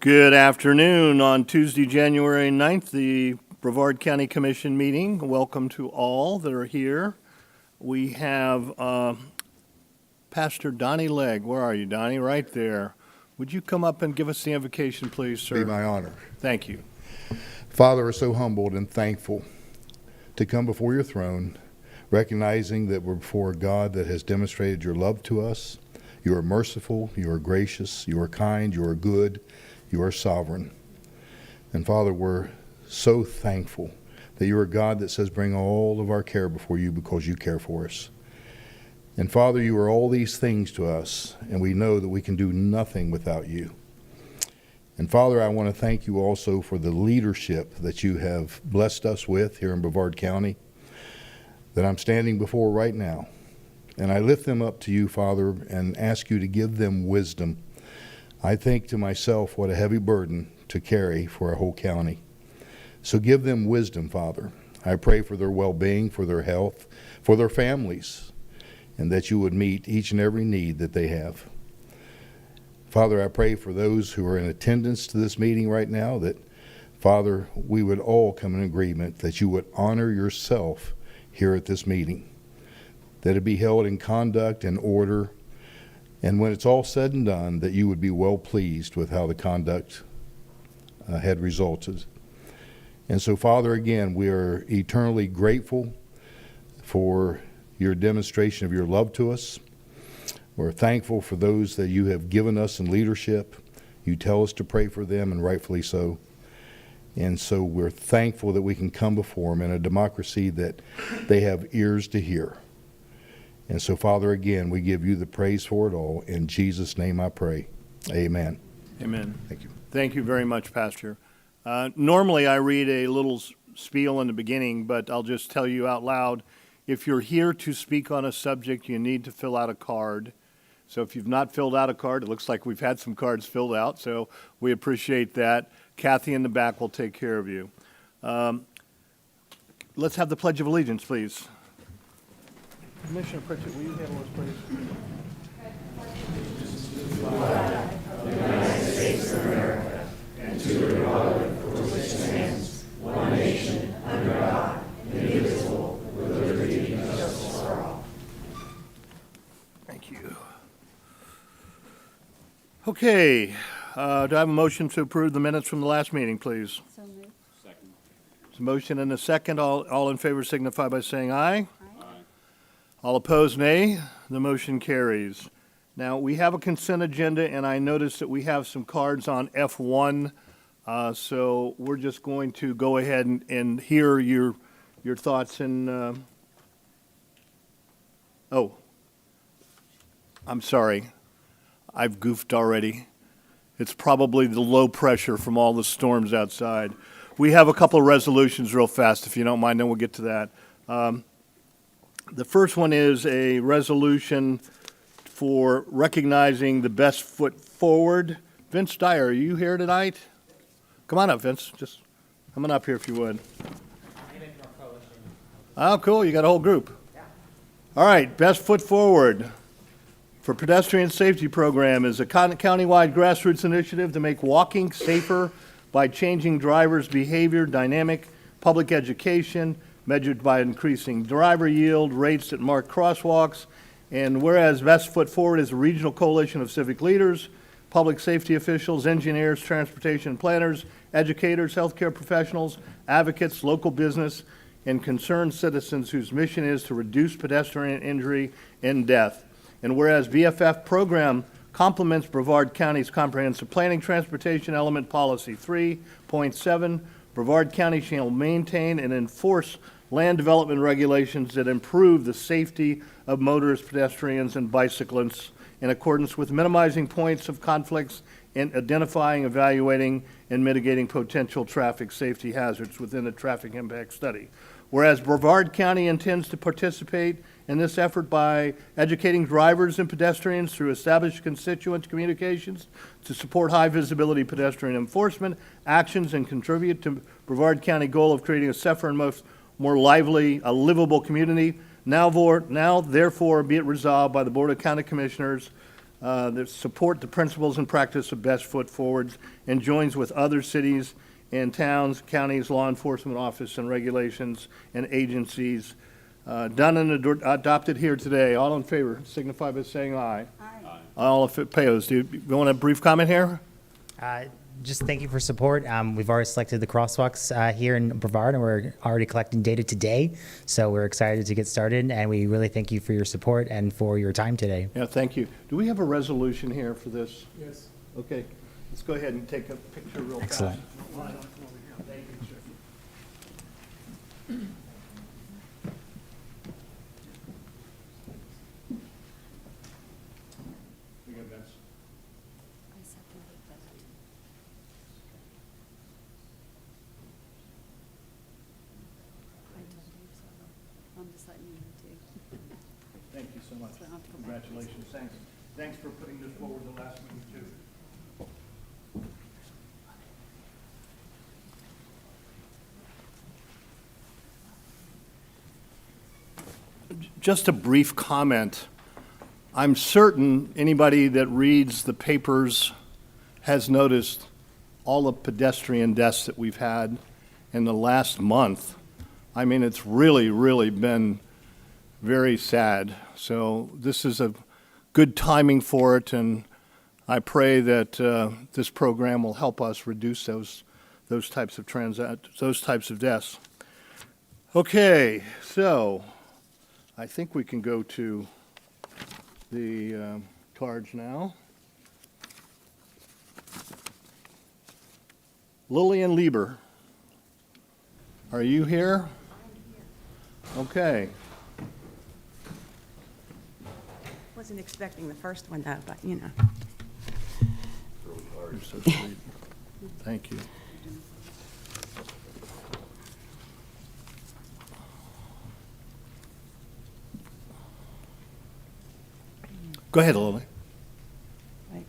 Good afternoon. On Tuesday, January 9th, the Brevard County Commission meeting. Welcome to all that are here. We have Pastor Donnie Legg. Where are you, Donnie? Right there. Would you come up and give us the invocation, please, sir? Be my honor. Thank you. Father, we're so humbled and thankful to come before your throne, recognizing that we're before a God that has demonstrated your love to us. You are merciful, you are gracious, you are kind, you are good, you are sovereign. And Father, we're so thankful that you are God that says bring all of our care before you because you care for us. And Father, you are all these things to us, and we know that we can do nothing without you. And Father, I want to thank you also for the leadership that you have blessed us with here in Brevard County that I'm standing before right now. And I lift them up to you, Father, and ask you to give them wisdom. I think to myself, what a heavy burden to carry for a whole county. So give them wisdom, Father. I pray for their well-being, for their health, for their families, and that you would meet each and every need that they have. Father, I pray for those who are in attendance to this meeting right now that, Father, we would all come in agreement that you would honor yourself here at this meeting, that it be held in conduct and order, and when it's all said and done, that you would be well pleased with how the conduct had resulted. And so, Father, again, we are eternally grateful for your demonstration of your love to us. We're thankful for those that you have given us in leadership. You tell us to pray for them, and rightfully so. And so we're thankful that we can come before them in a democracy that they have ears to hear. And so, Father, again, we give you the praise for it all. In Jesus' name I pray. Amen. Amen. Thank you. Thank you very much, Pastor. Normally I read a little spiel in the beginning, but I'll just tell you out loud. If you're here to speak on a subject, you need to fill out a card. So if you've not filled out a card, it looks like we've had some cards filled out, so we appreciate that. Kathy in the back will take care of you. Let's have the Pledge of Allegiance, please. Commissioner Pritchett, will you handle this, please? The United States of America, and to the republic for which it stands, one nation, under God, indivisible, with liberty and justice for all. Thank you. Okay, do I have a motion to approve the minutes from the last meeting, please? So moved. Second. There's a motion and a second. All in favor signify by saying aye. Aye. All opposed, nay. The motion carries. Now, we have a consent agenda, and I noticed that we have some cards on F1, so we're just going to go ahead and hear your thoughts and, oh, I'm sorry. I've goofed already. It's probably the low pressure from all the storms outside. We have a couple of resolutions real fast, if you don't mind, then we'll get to that. The first one is a resolution for recognizing the best foot forward. Vince Dyer, are you here tonight? Come on up, Vince. Just come on up here if you would. Oh, cool. You got a whole group. Yeah. All right. Best foot forward for pedestrian safety program is a countywide grassroots initiative to make walking safer by changing drivers' behavior, dynamic public education, measured by increasing driver yield, rates at marked crosswalks. And whereas Best Foot Forward is a regional coalition of civic leaders, public safety officials, engineers, transportation planners, educators, healthcare professionals, advocates, local business, and concerned citizens whose mission is to reduce pedestrian injury and death. And whereas BFF program complements Brevard County's comprehensive planning transportation element policy 3.7, Brevard County shall maintain and enforce land development regulations that improve the safety of motorists, pedestrians, and bicyclists in accordance with minimizing points of conflicts and identifying, evaluating, and mitigating potential traffic safety hazards within a traffic impact study. Whereas Brevard County intends to participate in this effort by educating drivers and pedestrians through established constituent communications to support high-visibility pedestrian enforcement actions and contribute to Brevard County goal of creating a safer and more lively, a livable community. Now, therefore, be it resolved by the Board of County Commissioners that support the principles and practice of Best Foot Forwards and joins with other cities and towns, counties, law enforcement office and regulations and agencies done and adopted here today. All in favor signify by saying aye. Aye. All opposed. Do you want a brief comment here? Just thank you for support. We've already selected the crosswalks here in Brevard, and we're already collecting data today. So we're excited to get started, and we really thank you for your support and for your time today. Yeah, thank you. Do we have a resolution here for this? Yes. Okay, let's go ahead and take a picture real fast. Excellent. Thank you, sir. We got Vince. I'm just letting you know too. Thank you so much. So I'll have to go back. Congratulations. Thanks. Thanks for putting this forward the last meeting too. Just a brief comment. I'm certain anybody that reads the papers has noticed all the pedestrian deaths that we've had in the last month. I mean, it's really, really been very sad. So this is a good timing for it, and I pray that this program will help us reduce those types of deaths. Okay, so I think we can go to the cards now. Lillian Lieber, are you here? Okay. Wasn't expecting the first one though, but you know. You're so sweet. Thank you. Go ahead, Lily. Wait,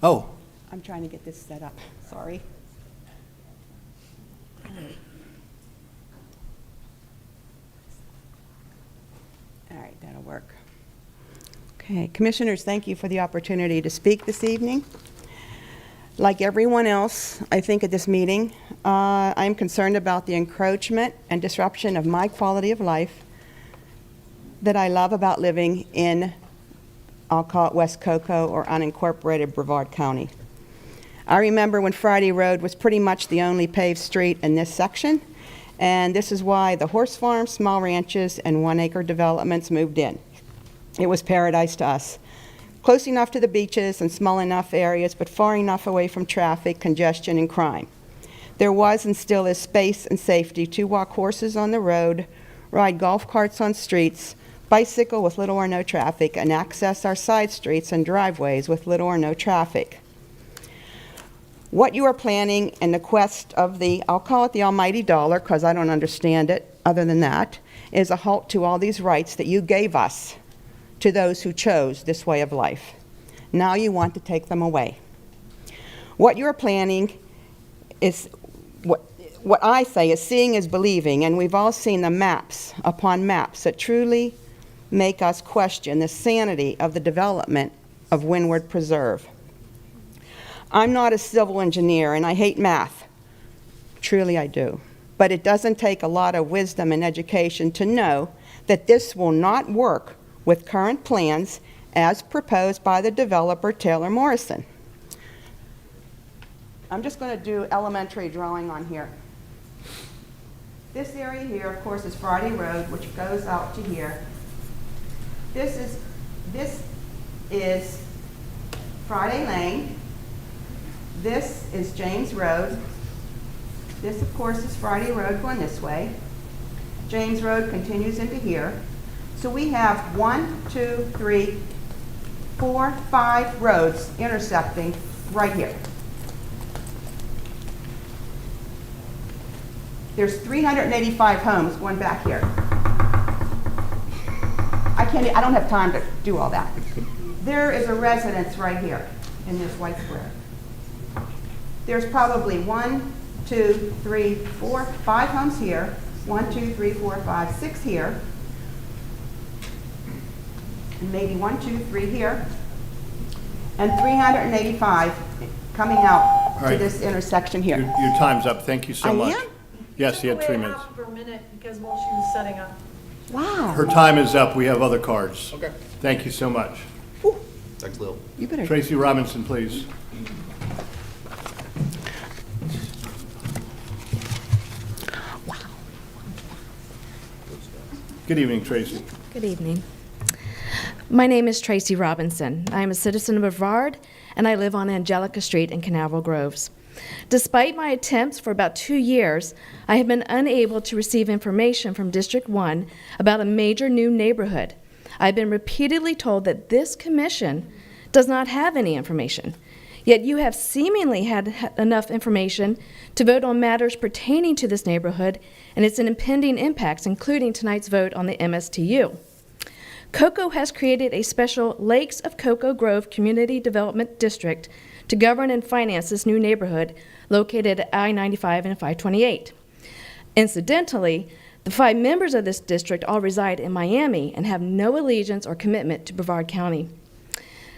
Oh, I'm trying to get this set up. Sorry. All right, that'll work. Okay, Commissioners, thank you for the opportunity to speak this evening. Like everyone else, I think at this meeting, I'm concerned about the encroachment and disruption of my quality of life that I love about living in, I'll call it West Cocoa or unincorporated Brevard County. I remember when Friday Road was pretty much the only paved street in this section, and this is why the horse farms, small ranches, and one-acre developments moved in. It was paradise to us. Close enough to the beaches and small enough areas, but far enough away from traffic, congestion, and crime. There was and still is space and safety to walk horses on the road, ride golf carts on streets, bicycle with little or no traffic, and access our side streets and driveways with little or no traffic. What you are planning in the quest of the, I'll call it the almighty dollar, because I don't understand it other than that, is a halt to all these rights that you gave us to those who chose this way of life. Now you want to take them away. What you're planning is, what I say is seeing is believing, and we've all seen the maps upon maps that truly make us question the sanity of the development of Windward Preserve. I'm not a civil engineer, and I hate math. Truly I do. But it doesn't take a lot of wisdom and education to know that this will not work with current plans as proposed by the developer Taylor Morrison. I'm just going to do elementary drawing on here. This area here, of course, is Friday Road, which goes out to here. This is Friday Lane. This is James Road. This, of course, is Friday Road going this way. James Road continues into here. So we have 1, 2, 3, 4, 5 roads intersecting right here. There's 385 homes going back here. I don't have time to do all that. There is a residence right here in this white square. There's probably 1, 2, 3, 4, 5 homes here. 1, 2, 3, 4, 5, 6 here. And maybe 1, 2, 3 here. and 385 coming out All to right. this intersection here. Your time's up. Thank you so I much. am? Yes, you had 3 Took away minutes. half of her minute because while she was setting up. Wow. Her time is up. We have other cards. Okay. Thank you so much. Thanks, Lil. You better. Tracy Robinson, please. Good evening, Tracy. Good evening. My name is Tracy Robinson. I am a citizen of Brevard, and I live on Angelica Street in Canaveral Groves. Despite my attempts for about 2 years, I have been unable to receive information from District 1 about a major new neighborhood. I've been repeatedly told that this commission does not have any information, yet you have seemingly had enough information to vote on matters pertaining to this neighborhood and its impending impacts, including tonight's vote on the MSTU. COCO has created a special Lakes of Cocoa Grove Community Development District to govern and finance this new neighborhood located at I-95 and 528. Incidentally, the 5 members of this district all reside in Miami and have no allegiance or commitment to Brevard County.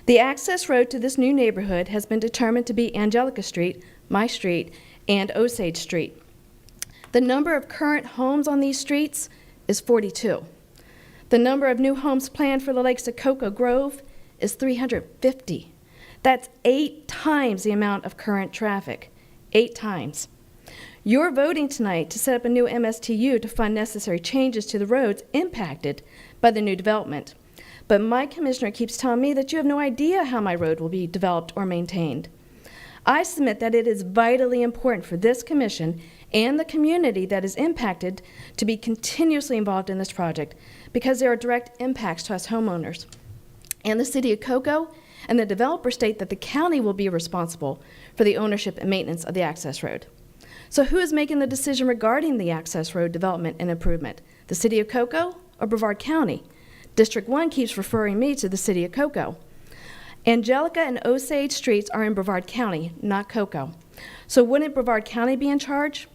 The access road to this new neighborhood has been determined to be Angelica Street, my street, and Osage Street. The number of current homes on these streets is 42. The number of new homes planned for the Lakes of Cocoa Grove is 350. That's 8 times the amount of current traffic. 8 times. You're voting tonight to set up a new MSTU to fund necessary changes to the roads impacted by the new development. But my commissioner keeps telling me that you have no idea how my road will be developed or maintained. I submit that it is vitally important for this commission and the community that is impacted to be continuously involved in this project because there are direct impacts to us homeowners. And the city of Cocoa and the developer state that the county will be responsible for the ownership and maintenance of the access road. So who is making the decision regarding the access road development and improvement? The city of Cocoa or Brevard County? District 1 keeps referring me to the city of Cocoa. Angelica and Osage Streets are in Brevard County, not Cocoa. So wouldn't Brevard County be in charge?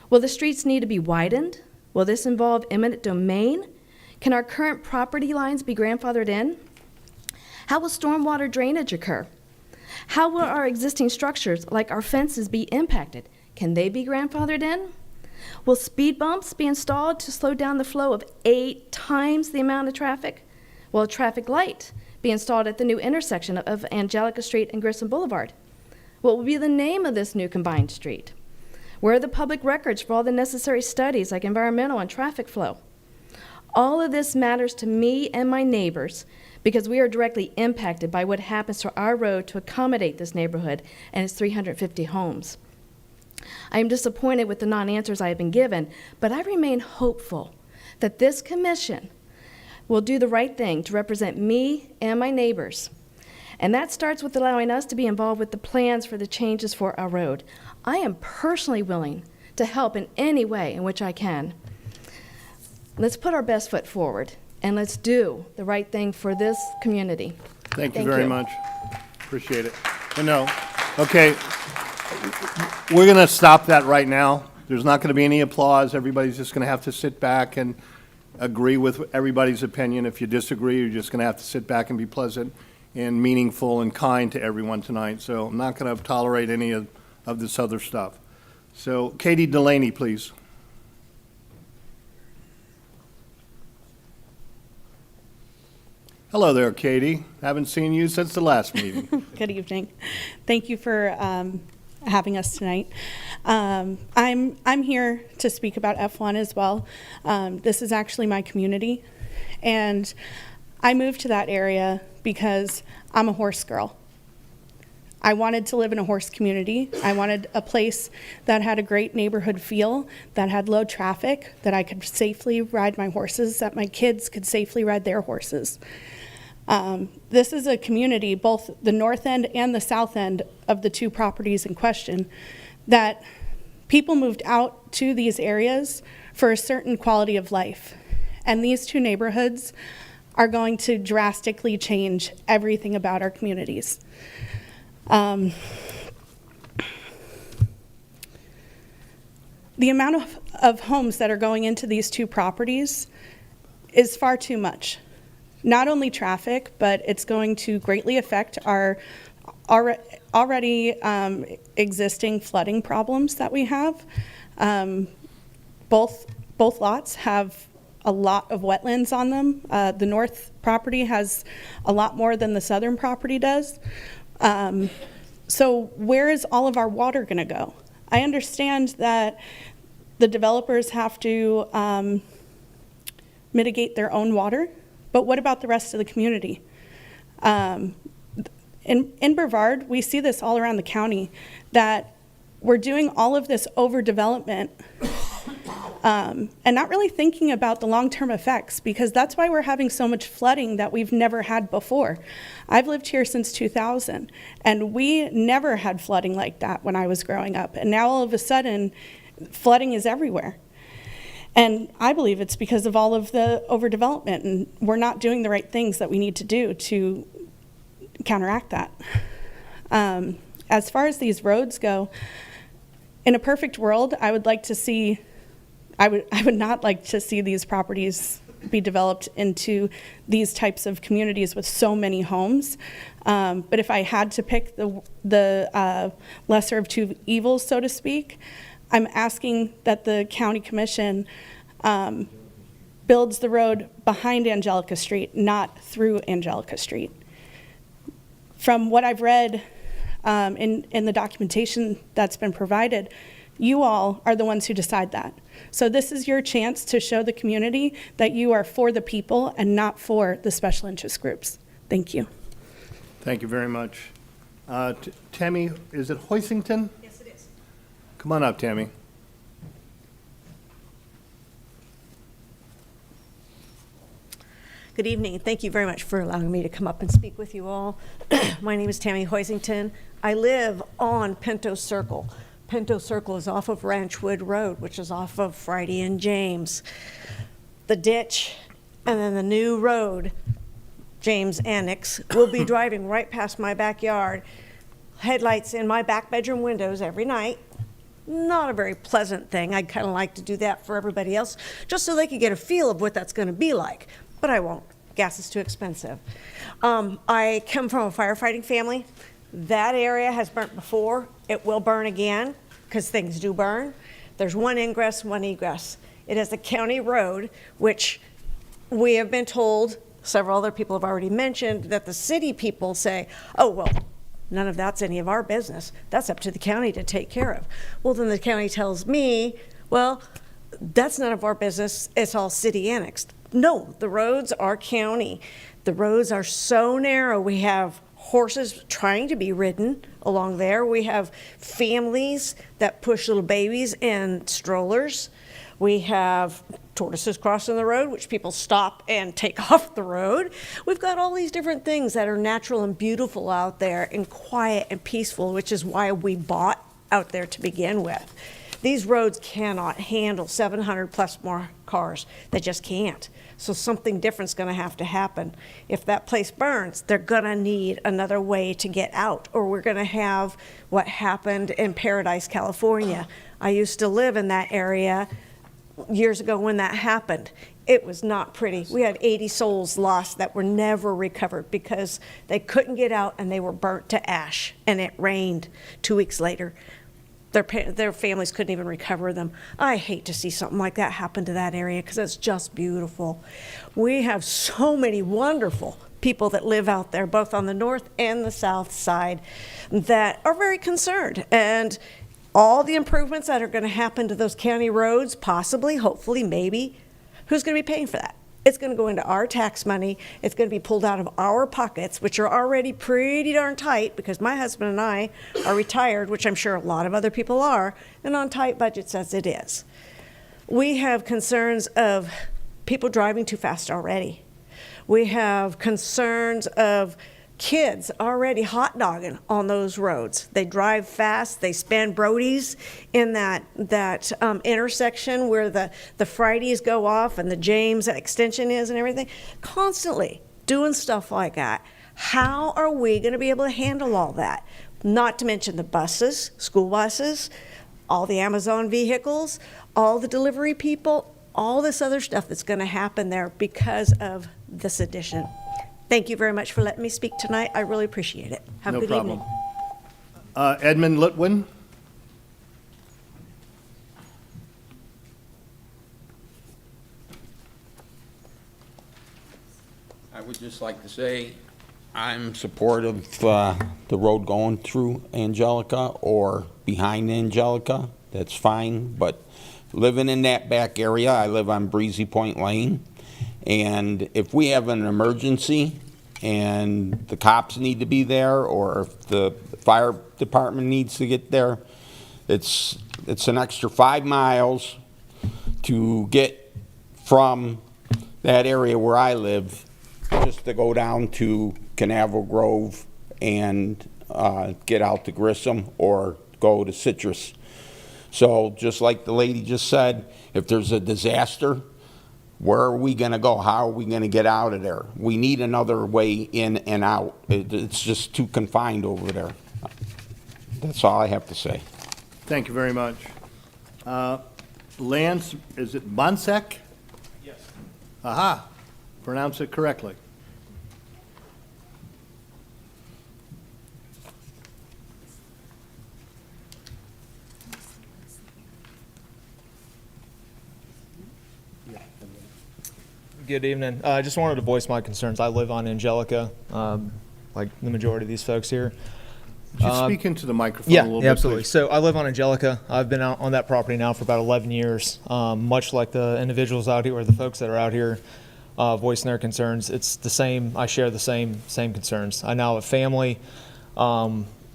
Will the streets need to be widened? Will this involve eminent domain? Can our current property lines be grandfathered in? How will stormwater drainage occur? How will our existing structures, like our fences, be impacted? Can they be grandfathered in? Will speed bumps be installed to slow down the flow of 8 times the amount of traffic? Will a traffic light be installed at the new intersection of Angelica Street and Grissom Boulevard? What will be the name of this new combined street? Where are the public records for all the necessary studies like environmental and traffic flow? All of this matters to me and my neighbors because we are directly impacted by what happens to our road to accommodate this neighborhood and its 350 homes. I am disappointed with the non-answers I have been given, but I remain hopeful that this commission will do the right thing to represent me and my neighbors. And that starts with allowing us to be involved with the plans for the changes for our road. I am personally willing to help in any way in which I can. Let's put our best foot forward, and let's do the right thing for this community. Thank you very much. Appreciate it. No. Okay. We're going to stop that right now. There's not going to be any applause. Everybody's just going to have to sit back and agree with everybody's opinion. If you disagree, you're just going to have to sit back and be pleasant and meaningful and kind to everyone tonight. So I'm not going to tolerate any of this other stuff. So Katie Delaney, please. Hello there, Katie. Haven't seen you since the last meeting. Good evening. Thank you for having us tonight. I'm here to speak about F1 as well. This is actually my community, and I moved to that area because I'm a horse girl. I wanted to live in a horse community. I wanted a place that had a great neighborhood feel, that had low traffic, that I could safely ride my horses, that my kids could safely ride their horses. This is a community, both the north end and the south end of the 2 properties in question, that people moved out to these areas for a certain quality of life. And these 2 neighborhoods are going to drastically change everything about our communities. The amount of homes that are going into these 2 properties is far too much. Not only traffic, but it's going to greatly affect our already existing flooding problems that we have. Both lots have a lot of wetlands on them. The north property has a lot more than the southern property does. So where is all of our water going to go? I understand that the developers have to mitigate their own water, but what about the rest of the community? In Brevard, we see this all around the county, that we're doing all of this overdevelopment and not really thinking about the long-term effects, because that's why we're having so much flooding that we've never had before. I've lived here since 2000, and we never had flooding like that when I was growing up. And now all of a sudden, flooding is everywhere. And I believe it's because of all of the overdevelopment, and we're not doing the right things that we need to do to counteract that. As far as these roads go, in a perfect world, I would not like to see these properties be developed into these types of communities with so many homes. But if I had to pick the lesser of two evils, so to speak, I'm asking that the county commission builds the road behind Angelica Street, not through Angelica Street. From what I've read in the documentation that's been provided, you all are the ones who decide that. So this is your chance to show the community that you are for the people and not for the special interest groups. Thank you. Thank you very much. Tammy, is it Hoisington? Yes, it is. Come on up, Tammy. Good evening. Thank you very much for allowing me to come up and speak with you all. My name is Tammy Hoisington. I live on Pinto Circle. Pinto Circle is off of Ranchwood Road, which is off of Friday and James. The ditch and then the new road, James Annex, will be driving right past my backyard. Headlights in my back bedroom windows every night. Not a very pleasant thing. I'd kind of like to do that for everybody else, just so they could get a feel of what that's going to be like. But I won't. Gas is too expensive. I come from a firefighting family. That area has burnt before. It will burn again, because things do burn. There's one ingress, one egress. It is a county road, which we have been told, several other people have already mentioned, that the city people say, oh, well, none of that's any of our business. That's up to the county to take care of. Well, then the county tells me, well, that's none of our business. It's all city annexed. No, the roads are county. The roads are so narrow. We have horses trying to be ridden along there. We have families that push little babies in strollers. We have tortoises crossing the road, which people stop and take off the road. We've got all these different things that are natural and beautiful out there and quiet and peaceful, which is why we bought out there to begin with. These roads cannot handle 700 plus more cars. They just can't. So something different's going to have to happen. If that place burns, they're going to need another way to get out, or we're going to have what happened in Paradise, California. I used to live in that area years ago when that happened. It was not pretty. We had 80 souls lost that were never recovered because they couldn't get out and they were burnt to ash, and it rained 2 weeks later. Their families couldn't even recover them. I hate to see something like that happen to that area because it's just beautiful. We have so many wonderful people that live out there, both on the north and the south side, that are very concerned. And all the improvements that are going to happen to those county roads, possibly, hopefully, maybe, who's going to be paying for that? It's going to go into our tax money. It's going to be pulled out of our pockets, which are already pretty darn tight because my husband and I are retired, which I'm sure a lot of other people are, and on tight budgets as it is. We have concerns of people driving too fast already. We have concerns of kids already hot dogging on those roads. They drive fast. They span Brody's in that intersection where the Fridays go off and the James extension is and everything. Constantly doing stuff like that. How are we going to be able to handle all that? Not to mention the buses, school buses, all the Amazon vehicles, all the delivery people, all this other stuff that's going to happen there because of this addition. Thank you very much for letting me speak tonight. I really appreciate it. Have a good evening. No problem. Edmund Litwin. I would just like to say I'm supportive of the road going through Angelica or behind Angelica. That's fine, but living in that back area, I live on Breezy Point Lane, and if we have an emergency and the cops need to be there, or if the fire department needs to get there, it's an extra 5 miles to get from that area where I live just to go down to Canaveral Grove and get out to Grissom or go to Citrus. So just like the lady just said, if there's a disaster, where are we going to go? How are we going to get out of there? We need another way in and out. It's just too confined over there. That's all I have to say. Thank you very much. Lance, is it Monsek? Yes. Aha, pronounce it correctly. Good evening. I just wanted to voice my concerns. I live on Angelica, like the majority of these folks here. Could you speak into the microphone Yeah, a little yeah, bit, absolutely. please? So I live on Angelica. I've been out on that property now for about 11 years. Much like the individuals out here, or the folks that are out here voicing their concerns, it's the same. I share the same concerns. I now have a family.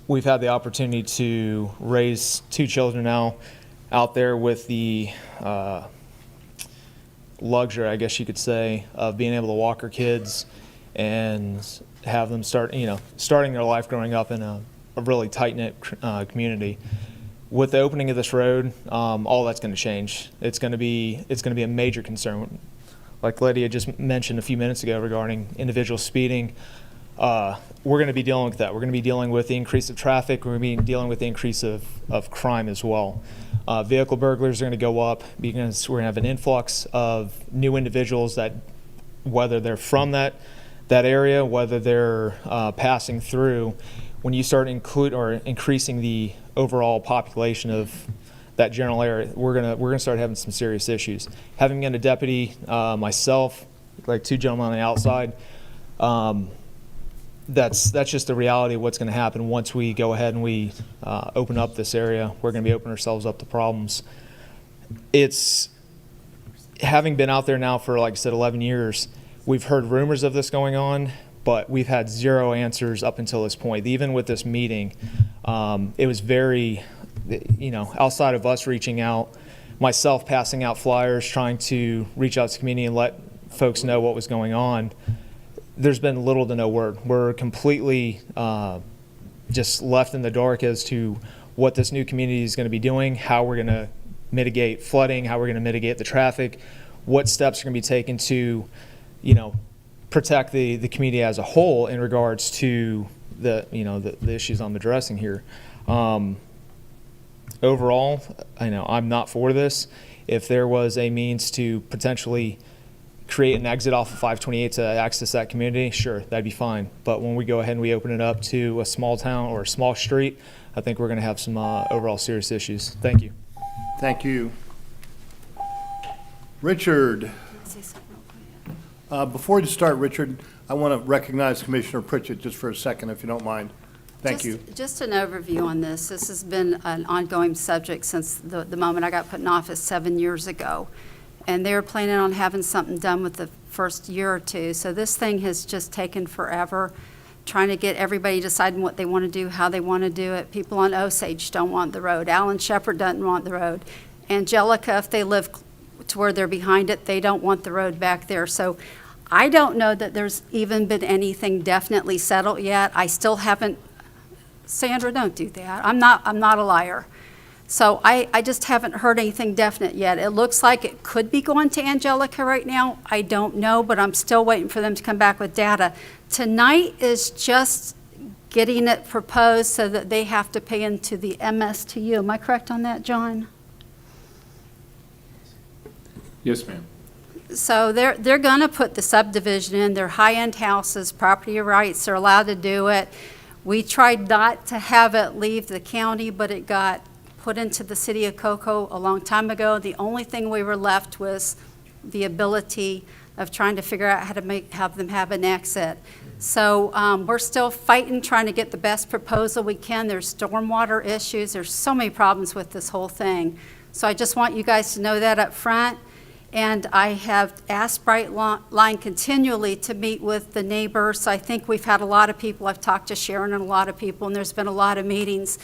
We've had the opportunity to raise 2 children now out there with the luxury, I guess you could say, of being able to walk our kids and have them starting their life growing up in a really tight-knit community. With the opening of this road, all that's going to change. It's going to be a major concern. Like Lydia just mentioned a few minutes ago regarding individual speeding, we're going to be dealing with that. We're going to be dealing with the increase of traffic. We're going to be dealing with the increase of crime as well. Vehicle burglars are going to go up because we're going to have an influx of new individuals that, whether they're from that area, whether they're passing through, when you start increasing the overall population of that general area, we're gonna start having some serious issues. Having been a deputy myself, like 2 gentlemen on the outside, that's just the reality of what's going to happen once we go ahead and we open up this area. We're going to be opening ourselves up to problems. It's having been out there now for, like I said, 11 years. We've heard rumors of this going on, but we've had 0 answers up until this point. Even with this meeting, it was very, outside of us reaching out, myself passing out flyers, trying to reach out to the community and let folks know what was going on. There's been little to no word. We're completely just left in the dark as to what this new community is going to be doing, how we're going to mitigate flooding, how we're going to mitigate the traffic, what steps are going to be taken to, protect the community as a whole in regards to the issues I'm addressing here. Overall, I'm not for this. If there was a means to potentially create an exit off of 528 to access that community, sure, that'd be fine. But when we go ahead and we open it up to a small town or a small street, I think we're going to have some overall serious issues. Thank you. Thank you. Richard. Before you start, Richard, I want to recognize Commissioner Pritchett just for a second, if you don't mind. Thank you. Just an overview on this. This has been an ongoing subject since the moment I got put in office 7 years ago. And they were planning on having something done with the first year or 2. So this thing has just taken forever, trying to get everybody deciding what they want to do, how they want to do it. People on Osage don't want the road. Alan Shepard doesn't want the road. Angelica, if they live to where they're behind it, they don't want the road back there. So I don't know that there's even been anything definitely settled yet. I still haven't. Sandra, don't do that. I'm not a liar. So I just haven't heard anything definite yet. It looks like it could be going to Angelica right now. I don't know, but I'm still waiting for them to come back with data. Tonight is just getting it proposed so that they have to pay into the MSTU. Am I correct on that, John? Yes, ma'am. So they're going to put the subdivision in. They're high-end houses, property rights. They're allowed to do it. We tried not to have it leave the county, but it got put into the city of Cocoa a long time ago. The only thing we were left was the ability of trying to figure out how to have them have an exit. So we're still fighting, trying to get the best proposal we can. There's stormwater issues. There's so many problems with this whole thing. So I just want you guys to know that up front. And I have asked Brightline continually to meet with the neighbors. I think we've had a lot of people. I've talked to Sharon and a lot of people, and there's been a lot of meetings.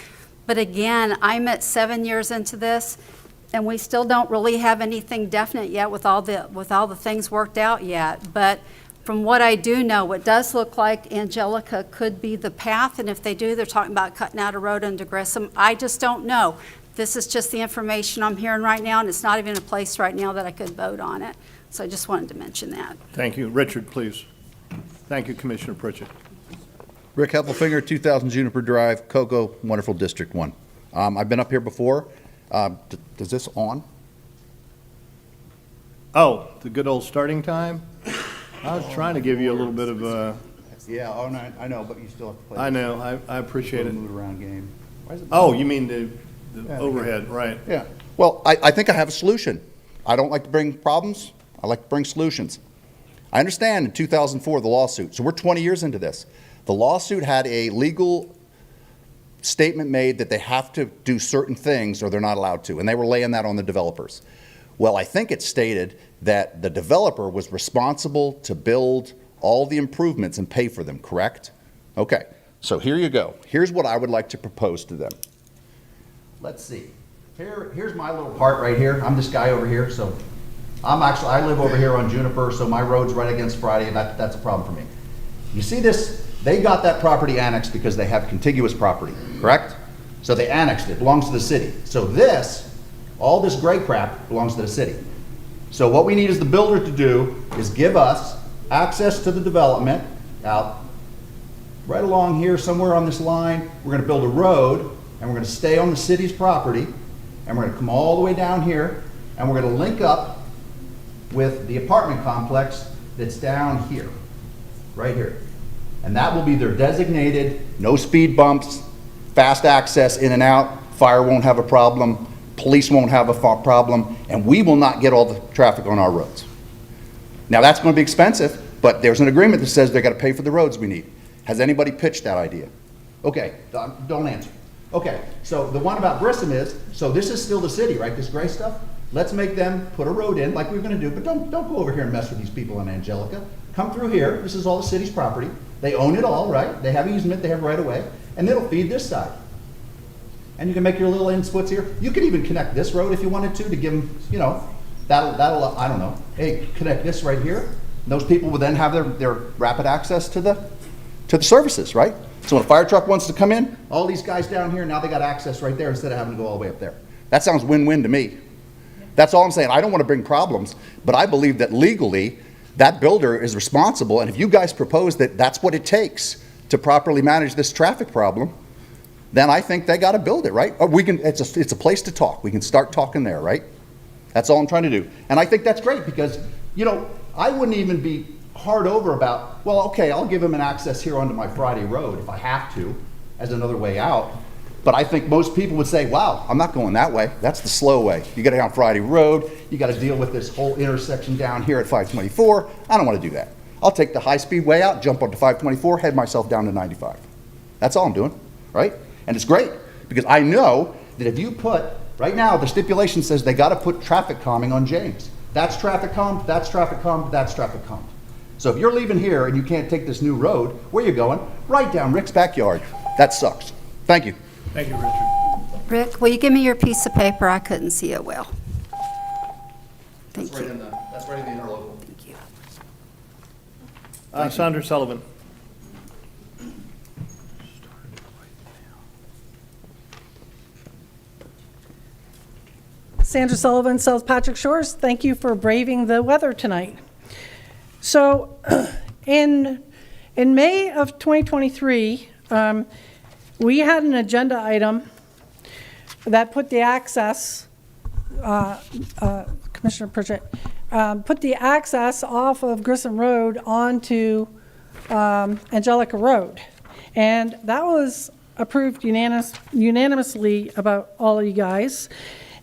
But again, I'm at 7 years into this, and we still don't really have anything definite yet with all the things worked out yet. But from what I do know, it does look like Angelica could be the path, and if they do, they're talking about cutting out a road under Grissom. I just don't know. This is just the information I'm hearing right now, and it's not even a place right now that I could vote on it. So I just wanted to mention that. Thank you. Richard, please. Thank you, Commissioner Pritchett. Rick Heffelfinger, 2000 Juniper Drive, Cocoa, wonderful District 1. I've been up here before. Does this on? Oh, the good old starting time? I was trying to give you a little bit of a, Yeah, oh, no, I know, but you still have to play. I know, I appreciate it. Move around game. Why is it- Oh, you mean the overhead, right. Yeah. Well, I think I have a solution. I don't like to bring problems. I like to bring solutions. I understand in 2004, the lawsuit. So we're 20 years into this. The lawsuit had a legal statement made that they have to do certain things or they're not allowed to, and they were laying that on the developers. Well, I think it stated that the developer was responsible to build all the improvements and pay for them, correct? Okay, so here you go. Here's what I would like to propose to them. Let's see. Here's my little part right here. I'm this guy over here, so I live over here on Juniper, so my road's right against Friday, and that's a problem for me. You see this? They got that property annexed because they have contiguous property, correct? So they annexed it. It belongs to the city. So all this gray crap belongs to the city. So what we need is the builder to do is give us access to the development out right along here somewhere on this line. We're going to build a road, and we're going to stay on the city's property, and we're going to come all the way down here, and we're going to link up with the apartment complex that's down here, right here. And that will be their designated, no speed bumps, fast access in and out, fire won't have a problem, police won't have a problem, and we will not get all the traffic on our roads. Now that's going to be expensive, but there's an agreement that says they're going to pay for the roads we need. Has anybody pitched that idea? Okay, don't answer. Okay, so the one about Grissom is, so this is still the city, right, this gray stuff? Let's make them put a road in like we're going to do, but don't go over here and mess with these people in Angelica. Come through here, this is all the city's property. They own it all, right? They have easement, they have right of way, and it'll feed this side. And you can make your little inputs here. You could even connect this road if you wanted to give them, you know, that'll I don't know. Hey, connect this right here. And those people would then have their rapid access to the services, right? So when a fire truck wants to come in, all these guys down here, now they got access right there instead of having to go all the way up there. That sounds win-win to me. That's all I'm saying. I don't want to bring problems, but I believe that legally, that builder is responsible, and if you guys propose that that's what it takes to properly manage this traffic problem, then I think they got to build it, right? Or it's a place to talk. We can start talking there, right? That's all I'm trying to do. And I think that's great because, you know, I wouldn't even be hard over about, well, okay, I'll give him an access here onto my Friday road if I have to as another way out. But I think most people would say, wow, I'm not going that way. That's the slow way. You got to go on Friday Road. You got to deal with this whole intersection down here at 524. I don't want to do that. I'll take the high-speed way out, jump onto 524, head myself down to 95. That's all I'm doing, right? And it's great because I know that if you put, right now the stipulation says they got to put traffic calming on James. That's traffic calmed, that's traffic calmed, that's traffic calmed. So if you're leaving here and you can't take this new road, where are you going? Right down Rick's backyard. That sucks. Thank you. Thank you, Richard. Rick, will you give me your piece of paper? I couldn't see it well. Thank you. That's right in the interlocal. Thank you. Sandra Sullivan. Sandra Sullivan, South Patrick Shores. Thank you for braving the weather tonight. So in May of 2023, we had an agenda item that put the access, Commissioner Pritchett, put the access off of Grissom Road onto Angelica Road. And that was approved unanimously about all of you guys.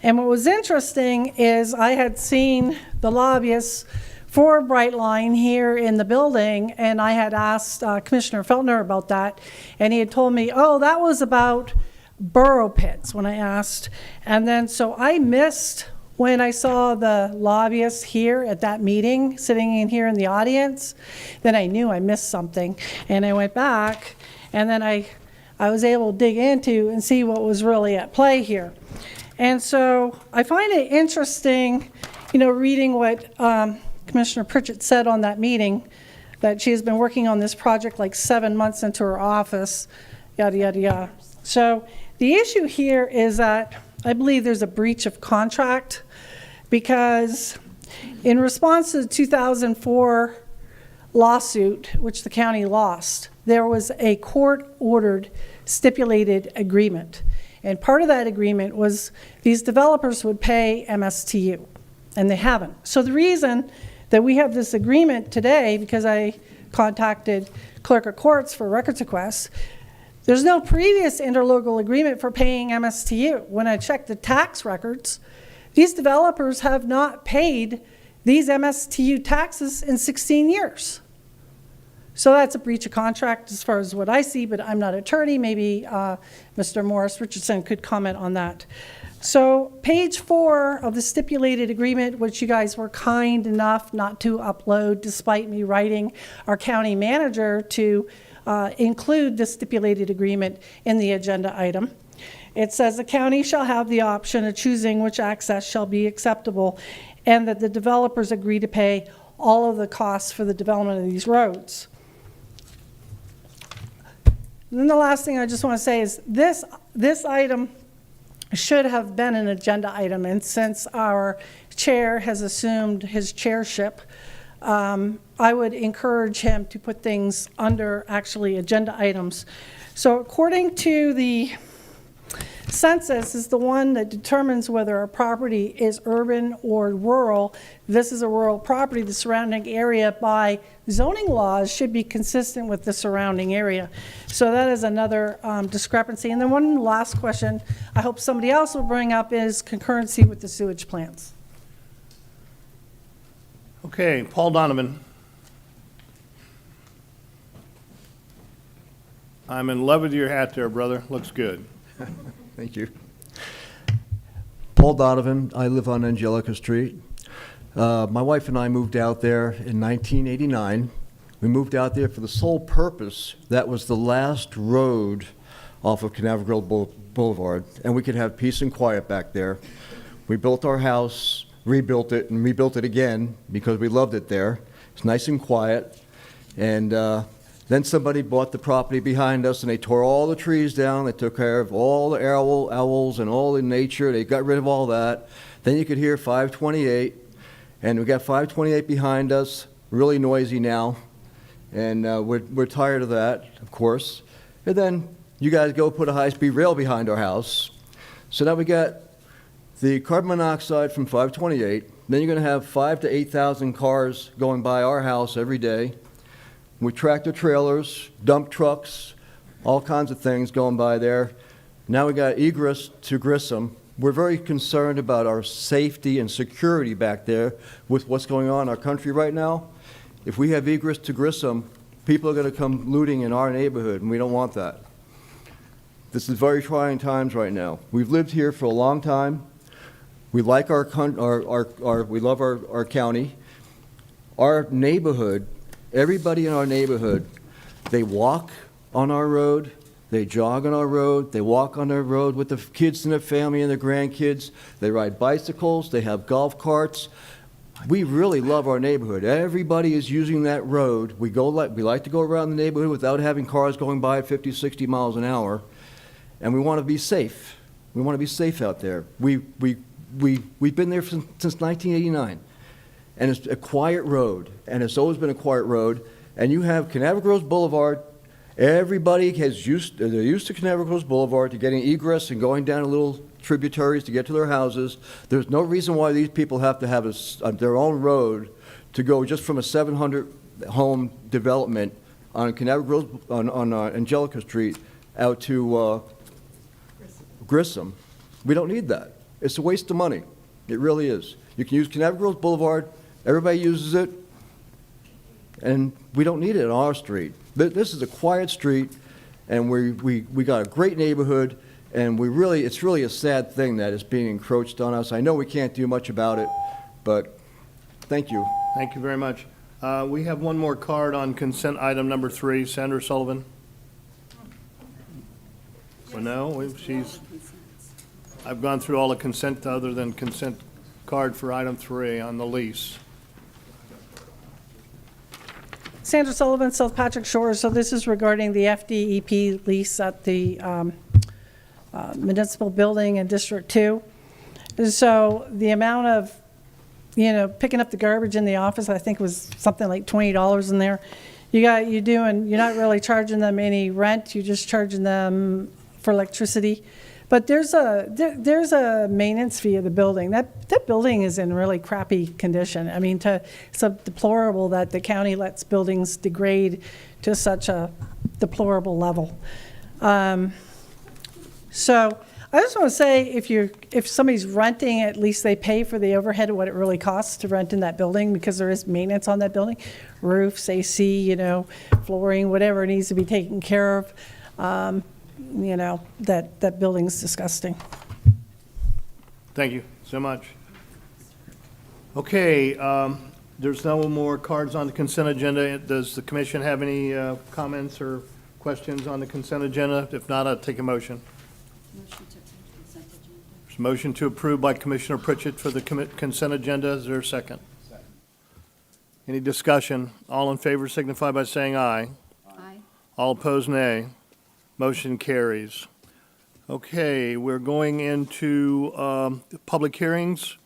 And what was interesting is I had seen the lobbyists for Brightline here in the building, and I had asked Commissioner Feltner about that, and he had told me, oh, that was about burrow pits when I asked. And then so I missed when I saw the lobbyists here at that meeting, sitting in here in the audience, then I knew I missed something. And I went back, and then I was able to dig into and see what was really at play here. And so I find it interesting, reading what Commissioner Pritchett said on that meeting, that she has been working on this project like 7 months into her office, yada, yada, yada. So the issue here is that I believe there's a breach of contract, because in response to the 2004 lawsuit, which the county lost, there was a court-ordered stipulated agreement. And part of that agreement was these developers would pay MSTU, and they haven't. So the reason that we have this agreement today, because I contacted Clerk of Courts for records requests, there's no previous interlocal agreement for paying MSTU. When I checked the tax records, these developers have not paid these MSTU taxes in 16 years. So that's a breach of contract as far as what I see, but I'm not an attorney. Maybe Mr. Morris Richardson could comment on that. So page 4 of the stipulated agreement, which you guys were kind enough not to upload, despite me writing our county manager to include the stipulated agreement in the agenda item. It says the county shall have the option of choosing which access shall be acceptable, and that the developers agree to pay all of the costs for the development of these roads. And then the last thing I just want to say is this item should have been an agenda item, and since our chair has assumed his chairship, I would encourage him to put things under actually agenda items. So according to the census is the one that determines whether a property is urban or rural. This is a rural property. The surrounding area by zoning laws should be consistent with the surrounding area. So that is another discrepancy. And then one last question I hope somebody else will bring up is concurrency with the sewage plants. Okay, Paul Donovan. I'm in love with your hat there, brother. Looks good. Thank you. Paul Donovan. I live on Angelica Street. My wife and I moved out there in 1989. We moved out there for the sole purpose that was the last road off of Canaveral Boulevard, and we could have peace and quiet back there. We built our house, rebuilt it, and rebuilt it again because we loved it there. It's nice and quiet. And then somebody bought the property behind us, and they tore all the trees down. They took care of all the owls and all the nature. They got rid of all that. Then you could hear 528, and we got 528 behind us, really noisy now. And we're tired of that, of course. And then you guys go put a high-speed rail behind our house. So now we got the carbon monoxide from 528. Then you're going to have 5,000 to 8,000 cars going by our house every day, with tractor trailers, dump trucks, all kinds of things going by there. Now we got egress to Grissom. We're very concerned about our safety and security back there with what's going on in our country right now. If we have egress to Grissom, people are going to come looting in our neighborhood, and we don't want that. This is very trying times right now. We've lived here for a long time. We like we love our county. Our neighborhood, everybody in our neighborhood, they walk on our road, they jog on our road, they walk on our road with the kids and their family and their grandkids, they ride bicycles, they have golf carts. We really love our neighborhood. Everybody is using that road. We like to go around the neighborhood without having cars going by at 50, 60 miles an hour, and we want to be safe. We want to be safe out there. We've been there since 1989. And it's a quiet road, and it's always been a quiet road. And you have Canaveral Groves Boulevard. Everybody they're used to Canaveral Groves Boulevard, to getting egress and going down little tributaries to get to their houses. There's no reason why these people have to have their own road to go just from a 700 home development on Canaveral Grove, on Angelica Street out to Grissom. We don't need that. It's a waste of money. It really is. You can use Canaveral Grove Boulevard. Everybody uses it. And we don't need it on our street. This is a quiet street, and we got a great neighborhood, and it's really a sad thing that it's being encroached on us. I know we can't do much about it, but thank you. Thank you very much. We have one more card on consent item number 3. Sandra Sullivan? Well, no, I've gone through all the consent other than consent card for item 3 on the lease. Sandra Sullivan, South Patrick Shores. So this is regarding the FDEP lease at the municipal building in District 2. So the amount of, picking up the garbage in the office, I think was something like $20 in there. You're not really charging them any rent. You're just charging them for electricity. But there's a maintenance fee of the building. That building is in really crappy condition. I mean, it's so deplorable that the county lets buildings degrade to such a deplorable level. So I just want to say, if somebody's renting, at least they pay for the overhead of what it really costs to rent in that building, because there is maintenance on that building, roofs, AC, flooring, whatever needs to be taken care of. That building's disgusting. Thank you so much. Okay, there's no more cards on the consent agenda. Does the commission have any comments or questions on the consent agenda? If not, I'll take a motion. There's a motion to approve by Commissioner Pritchett for the consent agenda. Is there a second? Second. Any discussion? All in favor signify by saying aye. Aye. All opposed, nay. Motion carries. Okay, we're going into public hearings,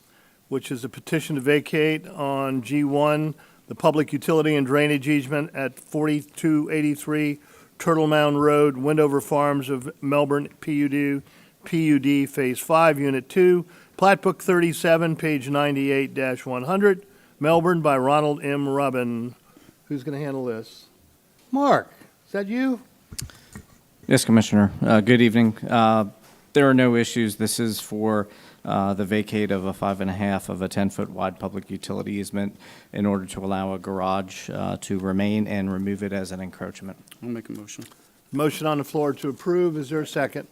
which is a petition to vacate on G1, the public utility and drainage easement at 4283 Turtle Mound Road, Windover Farms of Melbourne, P.U.D, Phase 5, Unit 2, Plat Book 37, page 98-100, Melbourne, by Ronald M. Rubin. Who's going to handle this? Mark, is that you? Yes, Commissioner. Good evening. There are no issues. This is for the vacate of a 5.5 of a 10-foot wide public utility easement in order to allow a garage to remain and remove it as an encroachment. I'll make a motion. Motion on the floor to approve. Is there a second?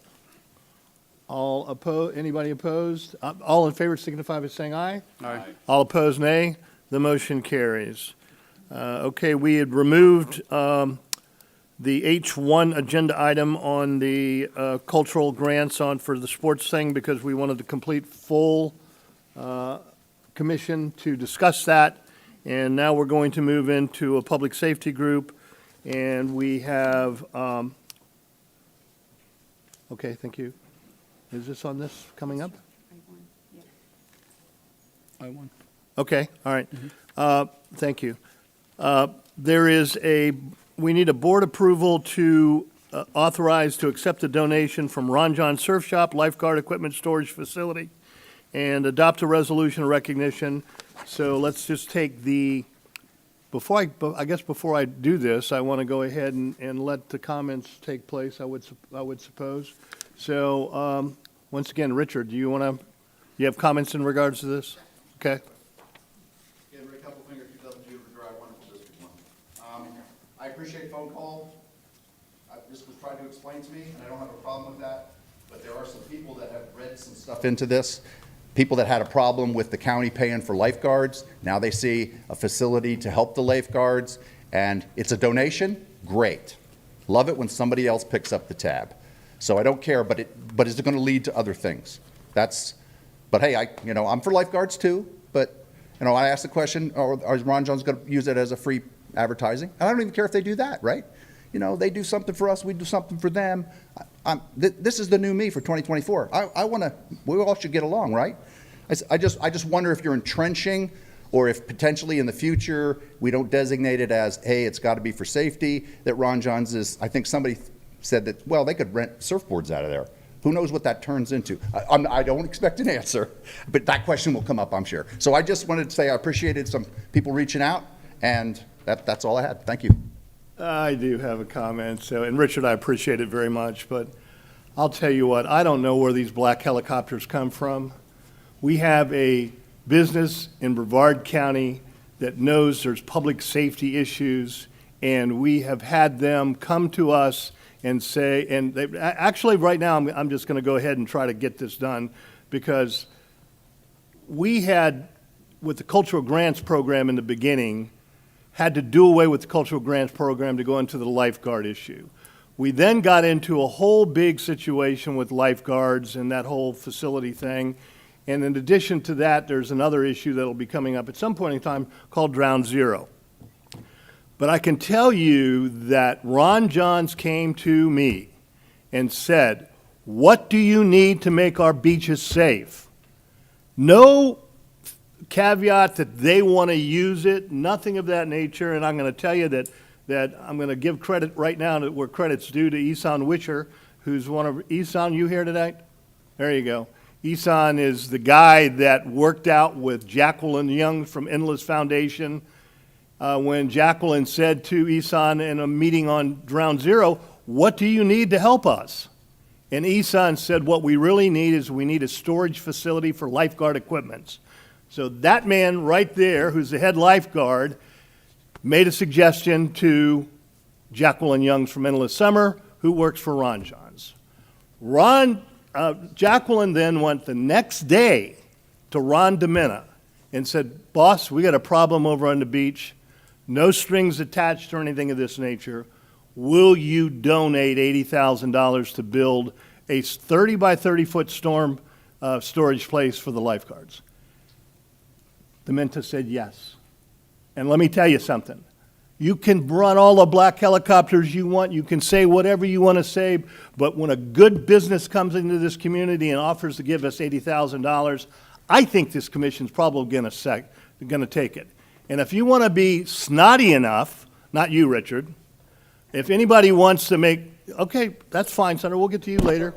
All opposed? Anybody opposed? All in favor signify by saying aye. Aye. All opposed, nay. The motion carries. Okay, we had removed the H1 agenda item on the cultural grants for the sports thing because we wanted to complete full commission to discuss that. And now we're going to move into a public safety group. And we have, okay, thank you. Is this on this coming up? I won. Okay, all right. Thank you. We need a board approval to authorize to accept a donation from Ron John Surf Shop Lifeguard Equipment Storage Facility and adopt a resolution of recognition. So let's just take before I do this, I want to go ahead and let the comments take place, I would suppose. So, once again, Richard, you have comments in regards to this? Okay. Again, Rick, couple fingers, 2002, Brevard, wonderful District 1. I appreciate phone calls. This was tried to explain to me, and I don't have a problem with that, but there are some people that have read some stuff into this. People that had a problem with the county paying for lifeguards, now they see a facility to help the lifeguards, and it's a donation, great. Love it when somebody else picks up the tab. So I don't care, but is it going to lead to other things? But hey, I'm for lifeguards too, but I asked the question, is Ron John's going to use it as a free advertising? And I don't even care if they do that, right? They do something for us, we do something for them. This is the new me for 2024. We all should get along, right? I just wonder if you're entrenching or if potentially in the future we don't designate it as, hey, it's got to be for safety, that Ron John's is, I think somebody said that, well, they could rent surfboards out of there. Who knows what that turns into? I don't expect an answer, but that question will come up, I'm sure. So I just wanted to say I appreciated some people reaching out, and that's all I had. Thank you. I do have a comment, so, and Richard, I appreciate it very much, but I'll tell you what, I don't know where these black helicopters come from. We have a business in Brevard County that knows there's public safety issues, and we have had them come to us and say, and they, actually, right now, I'm just gonna go ahead and try to get this done, because we had, with the cultural grants program in the beginning, had to do away with the cultural grants program to go into the lifeguard issue. We then got into a whole big situation with lifeguards and that whole facility thing. And in addition to that, there's another issue that'll be coming up at some point in time called Ground Zero. But I can tell you that Ron Johns came to me and said, what do you need to make our beaches safe? No caveat that they want to use it, nothing of that nature. And I'm going to tell you that I'm going to give credit right now to where credit's due to Isan Wisher, who's one of, Isan, you here tonight? There you go. Isan is the guy that worked out with Jacqueline Young from Endless Foundation when Jacqueline said to Isan in a meeting on Ground Zero, what do you need to help us? And Isan said, what we really need is we need a storage facility for lifeguard equipment. So that man right there, who's the head lifeguard, made a suggestion to Jacqueline Youngs from Endless Summer, who works for Ron Johns. Jacqueline then went the next day to Ron Demena and said, boss, we got a problem over on the beach, no strings attached or anything of this nature. Will you donate $80,000 to build a 30 by 30 foot storm storage place for the lifeguards? Dementa said yes. And let me tell you something. You can run all the black helicopters you want. You can say whatever you want to say. But when a good business comes into this community and offers to give us $80,000, I think this commission's probably going to take it. And if you want to be snotty enough, not you, Richard, if anybody wants to make, okay, that's fine, Senator, we'll get to you later.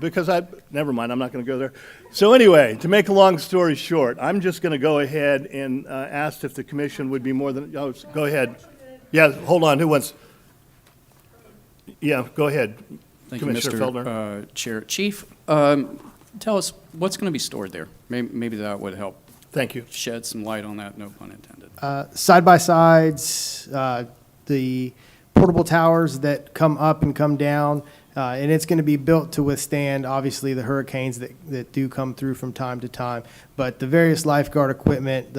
Because never mind, I'm not going to go there. So anyway, to make a long story short, I'm just going to go ahead and ask if the commission would be more than, oh, go ahead. Yeah, hold on, who wants? Yeah, go ahead. Thank Commissioner you, Mr. Feldner. Chair. Chief, tell us what's going to be stored there. Maybe that would help Thank you. shed some light on that, no pun intended. Side-by-sides, the portable towers that come up and come down, and it's going to be built to withstand, obviously, the hurricanes that do come through from time to time. But the various lifeguard equipment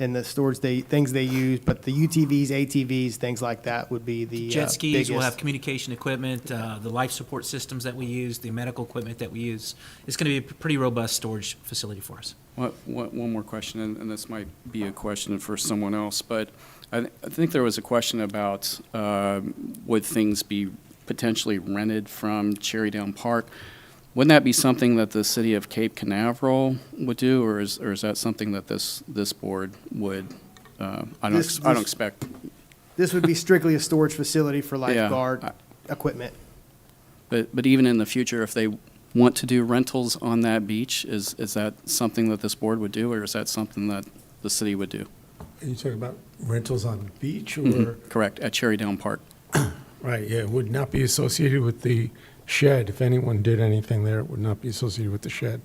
and the storage things they use, but the UTVs, ATVs, things like that would be the jet skis. biggest. We'll have communication equipment, the life support systems that we use, the medical equipment that we use. It's going to be a pretty robust storage facility for us. One more question, and this might be a question for someone else, but I think there was a question about would things be potentially rented from Cherry Down Park. Wouldn't that be something that the city of Cape Canaveral would do, or is that something that this board would? I don't expect. This would be strictly a storage facility for lifeguard equipment. But even in the future, if they want to do rentals on that beach, is that something that this board would do, or is that something that the city would do? Are you talking about rentals on the beach, or? Correct, at Cherry Down Park. Right, yeah, it would not be associated with the shed. If anyone did anything there, it would not be associated with the shed.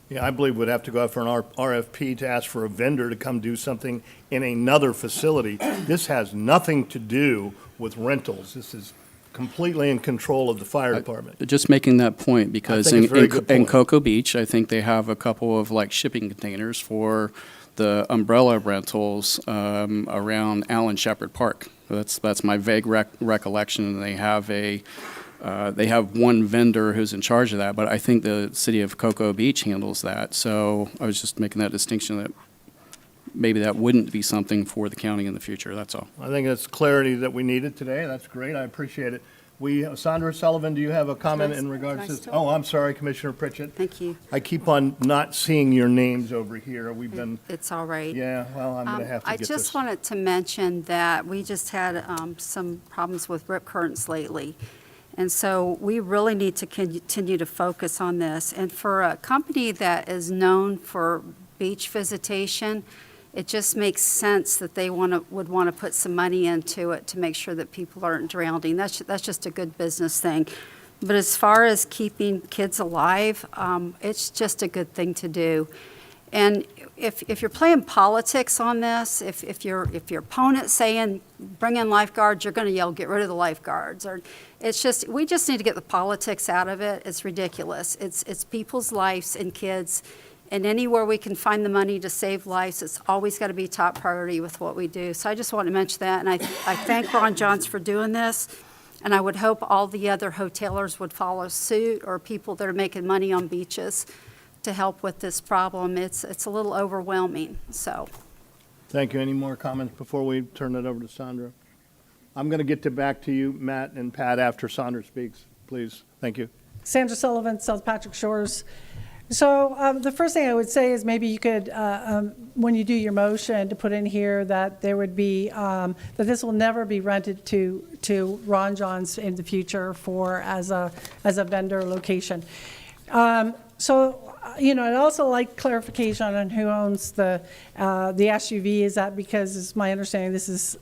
Yeah, I believe we'd have to go out for an RFP to ask for a vendor to come do something in another facility. This has nothing to do with rentals. This is completely in control of the fire department. Just making that point, because I think it's a very good in point. Cocoa Beach, I think they have a couple of like shipping containers for the umbrella rentals around Allen Shepherd Park. That's my vague recollection. And they have one vendor who's in charge of that, but I think the city of Cocoa Beach handles that. So I was just making that distinction that maybe that wouldn't be something for the county in the future. That's all. I think that's clarity that we needed today. That's great. I appreciate it. Sandra Sullivan, do you have a comment in regards to this? Oh, I'm sorry, Commissioner Pritchett. Thank you. I keep on not seeing your names over here. We've been, It's all right. yeah, well, I'm going to have to I get just this. wanted to mention that we just had some problems with rip currents lately. And so we really need to continue to focus on this. And for a company that is known for beach visitation, it just makes sense that they would want to put some money into it to make sure that people aren't drowning. That's just a good business thing. But as far as keeping kids alive, it's just a good thing to do. And if you're playing politics on this, if your opponent's saying bring in lifeguards, you're going to yell get rid of the lifeguards. Or we just need to get the politics out of it. It's ridiculous. It's people's lives and kids. And anywhere we can find the money to save lives, it's always got to be top priority with what we do. So I just want to mention that, and I thank Ron Johns for doing this, and I would hope all the other hotelers would follow suit, or people that are making money on beaches, to help with this problem. It's a little overwhelming, so. Thank you. Any more comments before we turn it over to Sandra? I'm going to get back to you, Matt and Pat, after Sandra speaks, please. Thank you. Sandra Sullivan, South Patrick Shores. So the first thing I would say is maybe you could, when you do your motion, to put in here that there would be, that this will never be rented to Ron Johns in the future as a vendor location. I'd also like clarification on who owns the SUV. Is that because, it's my understanding, this is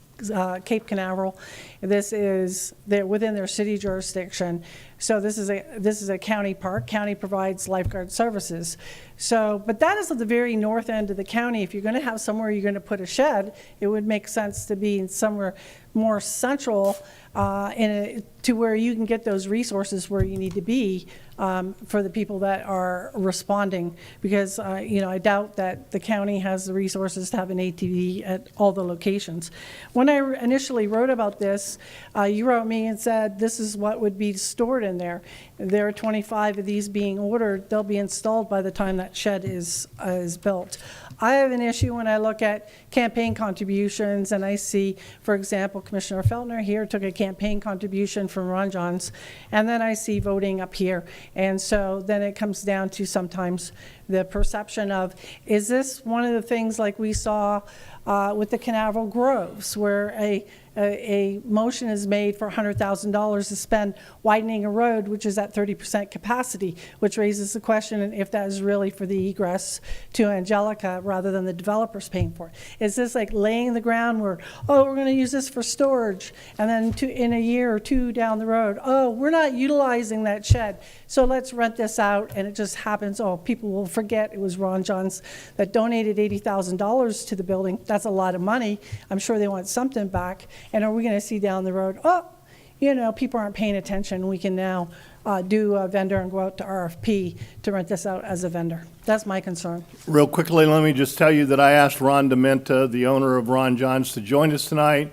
Cape Canaveral. They're within their city jurisdiction. So this is a county park. County provides lifeguard services. So, but that is at the very north end of the county. If you're going to have somewhere you're going to put a shed, it would make sense to be somewhere more central to where you can get those resources where you need to be for the people that are responding. Because I doubt that the county has the resources to have an ATV at all the locations. When I initially wrote about this, you wrote me and said this is what would be stored in there. There are 25 of these being ordered. They'll be installed by the time that shed is built. I have an issue when I look at campaign contributions and I see, for example, Commissioner Feltner here took a campaign contribution from Ron Johns, and then I see voting up here. And so then it comes down to sometimes the perception of, is this one of the things like we saw with the Canaveral Groves, where a motion is made for $100,000 to spend widening a road which is at 30% capacity, which raises the question if that is really for the egress to Angelica rather than the developers paying for it. Is this like laying the ground where, oh, we're going to use this for storage, and then in a year or two down the road, oh, we're not utilizing that shed, so let's rent this out, and it just happens, oh, people will forget it was Ron Johns that donated $80,000 to the building. That's a lot of money. I'm sure they want something back. And are we going to see down the road, people aren't paying attention. We can now do a vendor and go out to RFP to rent this out as a vendor. That's my concern. Real quickly, let me just tell you that I asked Ron Dementa, the owner of Ron Johns, to join us tonight.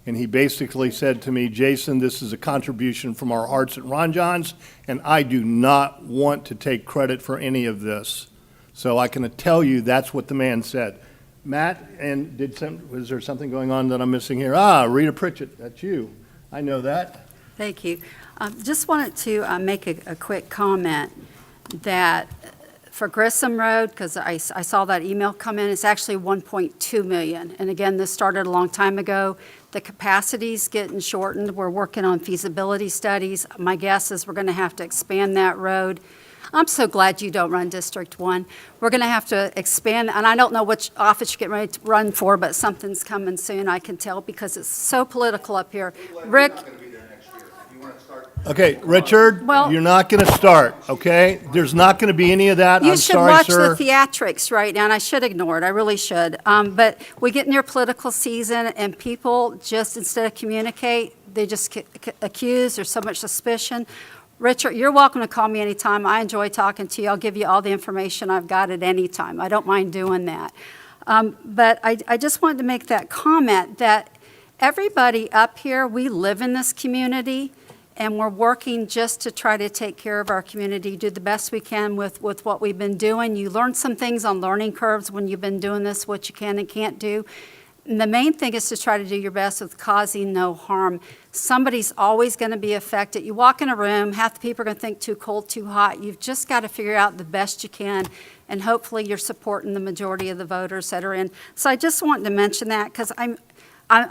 And he basically said to me, Jason, this is a contribution from our hearts at Ron Johns, and I do not want to take credit for any of this. So I can tell you that's what the man said. Matt, and was there something going on that I'm missing here? Rita Pritchett, that's you. I know that. Thank you. Just wanted to make a quick comment that for Grissom Road, because I saw that email come in, it's actually 1.2 million. And again, this started a long time ago. The capacity's getting shortened. We're working on feasibility studies. My guess is we're going to have to expand that road. I'm so glad you don't run District 1. We're going to have to expand, and I don't know which office you're getting ready to run for, but something's coming soon, I can tell, because it's so political up here. Rick? Okay, Richard, you're not going to start, okay? There's not going to be any of that. You I'm should sorry, watch sir. the theatrics right now, and I should ignore it. I really should. But we get near political season, and people just, instead of communicate, they just accuse. There's so much suspicion. Richard, you're welcome to call me anytime. I enjoy talking to you. I'll give you all the information I've got at any time. I don't mind doing that. But I just wanted to make that comment that everybody up here, we live in this community, and we're working just to try to take care of our community, do the best we can with what we've been doing. You learn some things on learning curves when you've been doing this, what you can and can't do. And the main thing is to try to do your best with causing no harm. Somebody's always going to be affected. You walk in a room, half the people are going to think too cold, too hot. You've just got to figure out the best you can, and hopefully you're supporting the majority of the voters that are in. So I just wanted to mention that, because I'm not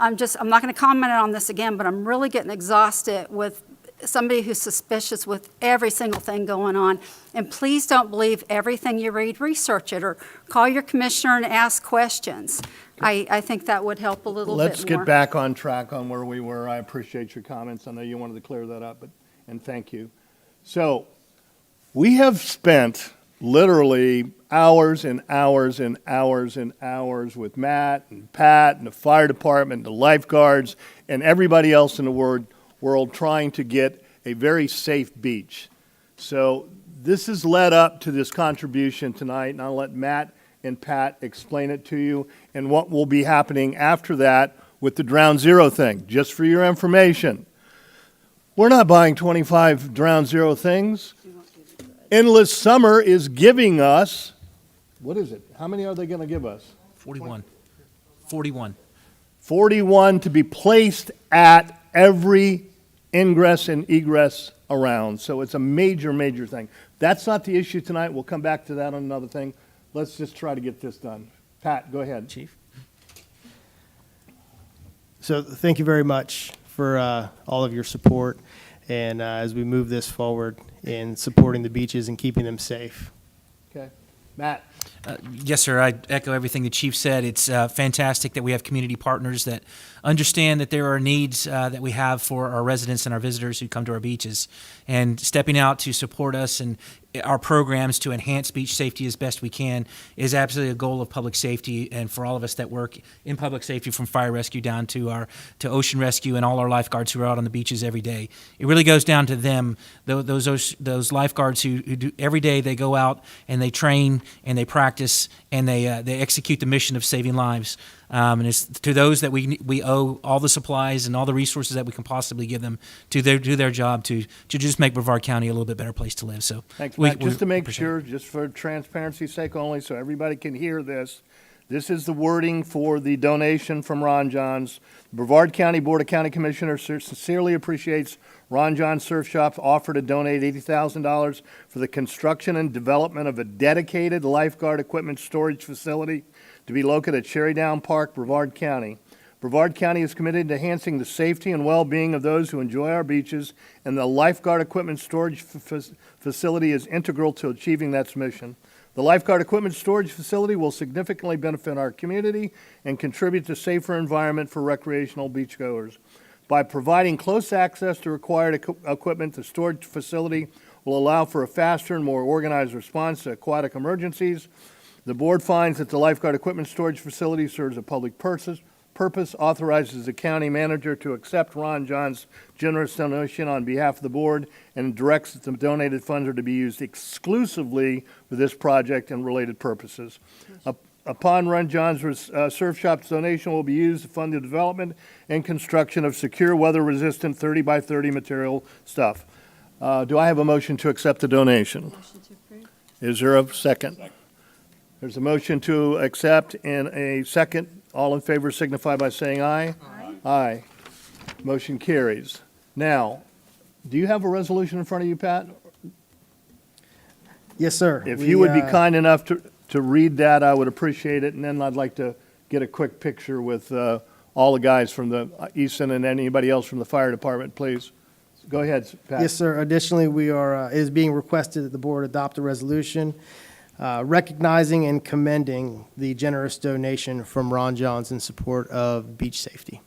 going to comment on this again, but I'm really getting exhausted with somebody who's suspicious with every single thing going on. And please don't believe everything you read. Research it or call your commissioner and ask questions. I think that would help a little bit more. Let's get back on track on where we were. I appreciate your comments. I know you wanted to clear that up, and thank you. So we have spent literally hours and hours and hours and hours with Matt and Pat and the fire department, and the lifeguards, and everybody else in the world trying to get a very safe beach. So this has led up to this contribution tonight, and I'll let Matt and Pat explain it to you and what will be happening after that with the Ground Zero thing. Just for your information, we're not buying 25 Ground Zero things. Endless Summer is giving us, what is it? How many are they going to give us? 41. 41. 41 to be placed at every ingress and egress around. So it's a major, major thing. That's not the issue tonight. We'll come back to that on another thing. Let's just try to get this done. Pat, go ahead. Chief. So thank you very much for all of your support, and as we move this forward in supporting the beaches and keeping them safe. Okay. Matt. Yes, sir. I echo everything the chief said. It's fantastic that we have community partners that understand that there are needs that we have for our residents and our visitors who come to our beaches, and stepping out to support us and our programs to enhance beach safety as best we can is absolutely a goal of public safety, and for all of us that work in public safety, from fire rescue down to ocean rescue and all our lifeguards who are out on the beaches every day. It really goes down to them, those lifeguards who do every day. They go out and they train and they practice and they execute the mission of saving lives. And it's to those that we owe all the supplies and all the resources that we can possibly give them to do their job to just make Brevard County a little bit better place to live. So Thanks, Matt. Just to make sure, just for transparency's sake only, so everybody can hear this, this is the wording for the donation from Ron John's. The Brevard County Board of County Commissioners sincerely appreciates Ron John's Surf Shop's offer to donate $80,000 for the construction and development of a dedicated lifeguard equipment storage facility to be located at Cherry Down Park, Brevard County. Brevard County is committed to enhancing the safety and well-being of those who enjoy our beaches, and the lifeguard equipment storage facility is integral to achieving that mission. The lifeguard equipment storage facility will significantly benefit our community and contribute to a safer environment for recreational beachgoers. By providing close access to required equipment, the storage facility will allow for a faster and more organized response to aquatic emergencies. The board finds that the lifeguard equipment storage facility serves a public purpose, authorizes the county manager to accept Ron John's generous donation on behalf of the board, and directs that the donated funds are to be used exclusively for this project and related purposes. Upon Ron John's Surf Shop's donation will be used to fund the development and construction of secure, weather-resistant 30 by 30 material stuff. Do I have a motion to accept the donation? Motion to approve. Is there a second? There's a motion to accept and a second. All in favor signify by saying aye. Aye. Aye. Motion carries. Now, do you have a resolution in front of you, Pat? Yes, sir. If We, you would be kind enough to read that, I would appreciate it, and then I'd like to get a quick picture with all the guys from the Easton and anybody else from the fire department, please. Go ahead, Pat. Yes, sir. Additionally, it is being requested that the board adopt a resolution recognizing and commending the generous donation from Ron Johns in support of beach safety.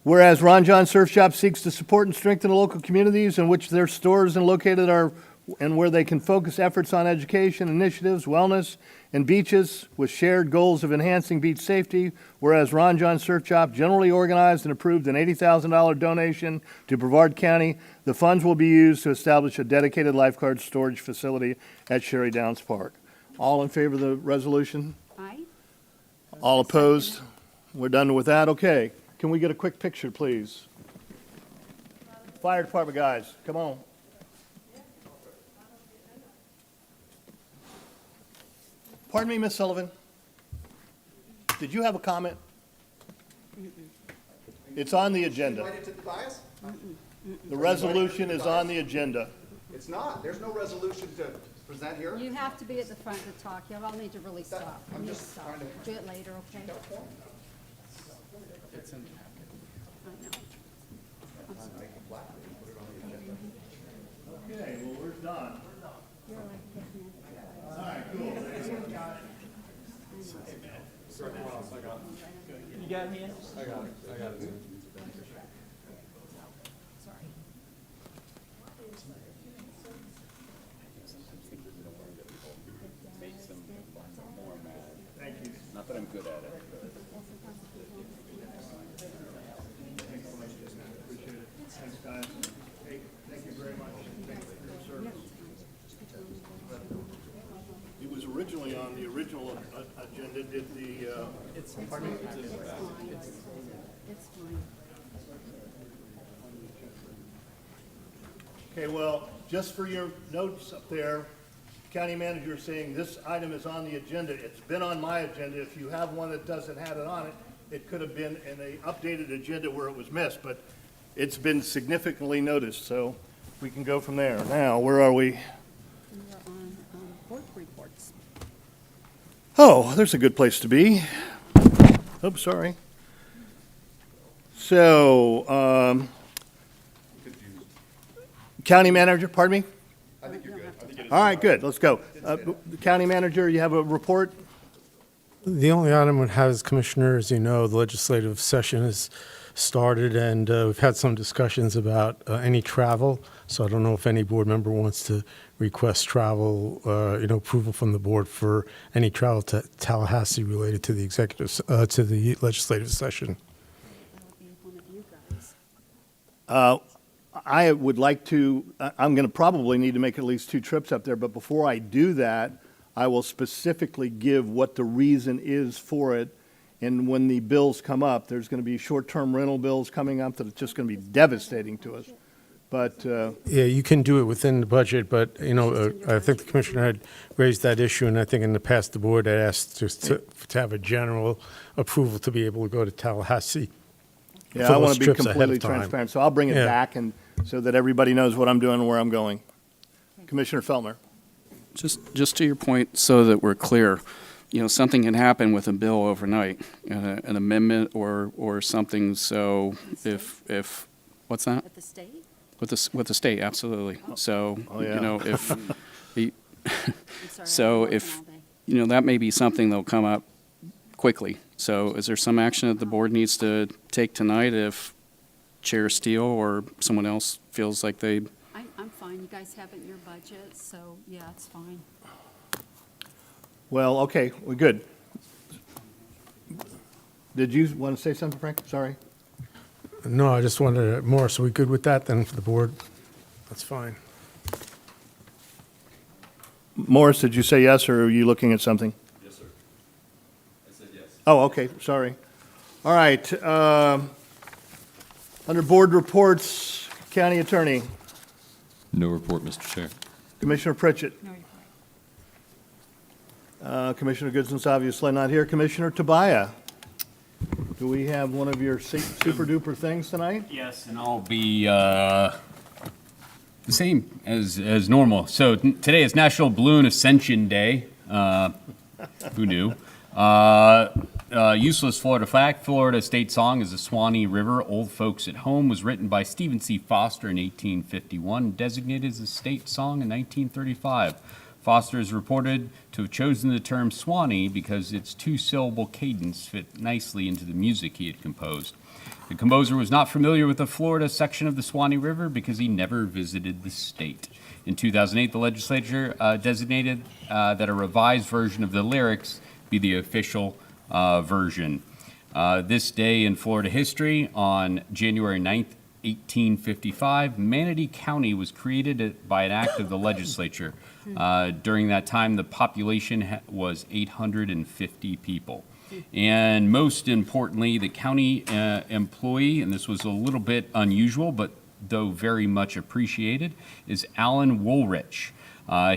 Whereas Ron John Surf Shop seeks to support and strengthen the local communities in which their stores and located are, and where they can focus efforts on education, initiatives, wellness, and beaches with shared goals of enhancing beach safety. Whereas Ron John Surf Shop generally organized and approved an $80,000 donation to Brevard County, the funds will be used to establish a dedicated lifeguard storage facility at Sherry Downs Park. All in favor of the resolution? Aye. All opposed? We're done with that? Okay. Can we get a quick picture, please? Fire department guys, come on. Pardon me, Miss Sullivan. Did you have a comment? It's on the agenda. Invited to the dais? The resolution is on the agenda. It's not. There's no resolution to present here. You have to be at the front to talk. Y'all need to really stop. I'm You need to just stop. trying to- Do it later, okay? I know. Okay, well, where's Don? You got me in? I got it. Not that I'm good at it. Thanks, guys. Hey, thank you very much. Thank you for your service. It was originally on the original agenda. Did the, pardon me? Okay, well, just for your notes up there, county manager is saying this item is on the agenda. It's been on my agenda. If you have one that doesn't have it on it, it could have been in an updated agenda where it was missed, but it's been significantly noticed, so we can go from there. Now, where are we? We're on board reports. Oh, there's a good place to be. Oh, sorry. So, county manager, pardon me? I think you're good. All right, good, let's go. County manager, you have a report? The only item it has, Commissioner, as you know, the legislative session has started, and we've had some discussions about any travel. So I don't know if any board member wants to request travel, approval from the board for any travel to Tallahassee related to the to the legislative session. That would be one of you guys. I would like to, I'm going to probably need to make at least 2 trips up there, but before I do that, I will specifically give what the reason is for it. And when the bills come up, there's going to be short-term rental bills coming up that are just going to be devastating to us. But, Yeah, you can do it within the budget, but, I think the commissioner had raised that issue, and I think in the past, the board had asked just to have a general approval to be able to go to Tallahassee. yeah, for I want those to be trips ahead of completely time. transparent, so I'll bring it Yeah. back and so that everybody knows what I'm doing and where I'm going. Commissioner Feltner. Just to your point, so that we're clear, something can happen with a bill overnight, an amendment or something. So if what's that? At the state? With the state, absolutely. So Oh, yeah. if the, I'm sorry, so I've been if working all day. that may be something that'll come up quickly. So is there some action that the board needs to take tonight if Chair Steele or someone else feels like they? I'm fine. You guys have it in your budget, so yeah, it's fine. Well, okay, we're good. Did you want to say something, Frank? Sorry. No, I just wanted more, so we good with that then for the board? That's fine. Morris, did you say yes, or are you looking at something? Yes, sir. I said yes. Oh, okay, sorry. All right, under board reports, county attorney, No report, Mr. Chair. Commissioner Pritchett. No report. Commissioner Goodson's obviously not here. Commissioner Tobias, do we have one of your super duper things tonight? Yes, and I'll be the same as normal. So today is National Balloon Ascension Day. Who knew? Useless Florida fact: Florida state song is the Swanee River. Old Folks at Home was written by Stephen C. Foster in 1851, designated as a state song in 1935. Foster is reported to have chosen the term Swanee because its 2-syllable cadence fit nicely into the music he had composed. The composer was not familiar with the Florida section of the Swanee River because he never visited the state. In 2008, the legislature designated that a revised version of the lyrics be the official version. This day in Florida history, on January 9th, 1855, Manatee County was created by an act of the legislature. During that time, the population was 850 people. And most importantly, the county employee, and this was a little bit unusual, but though very much appreciated, is Alan Woolrich.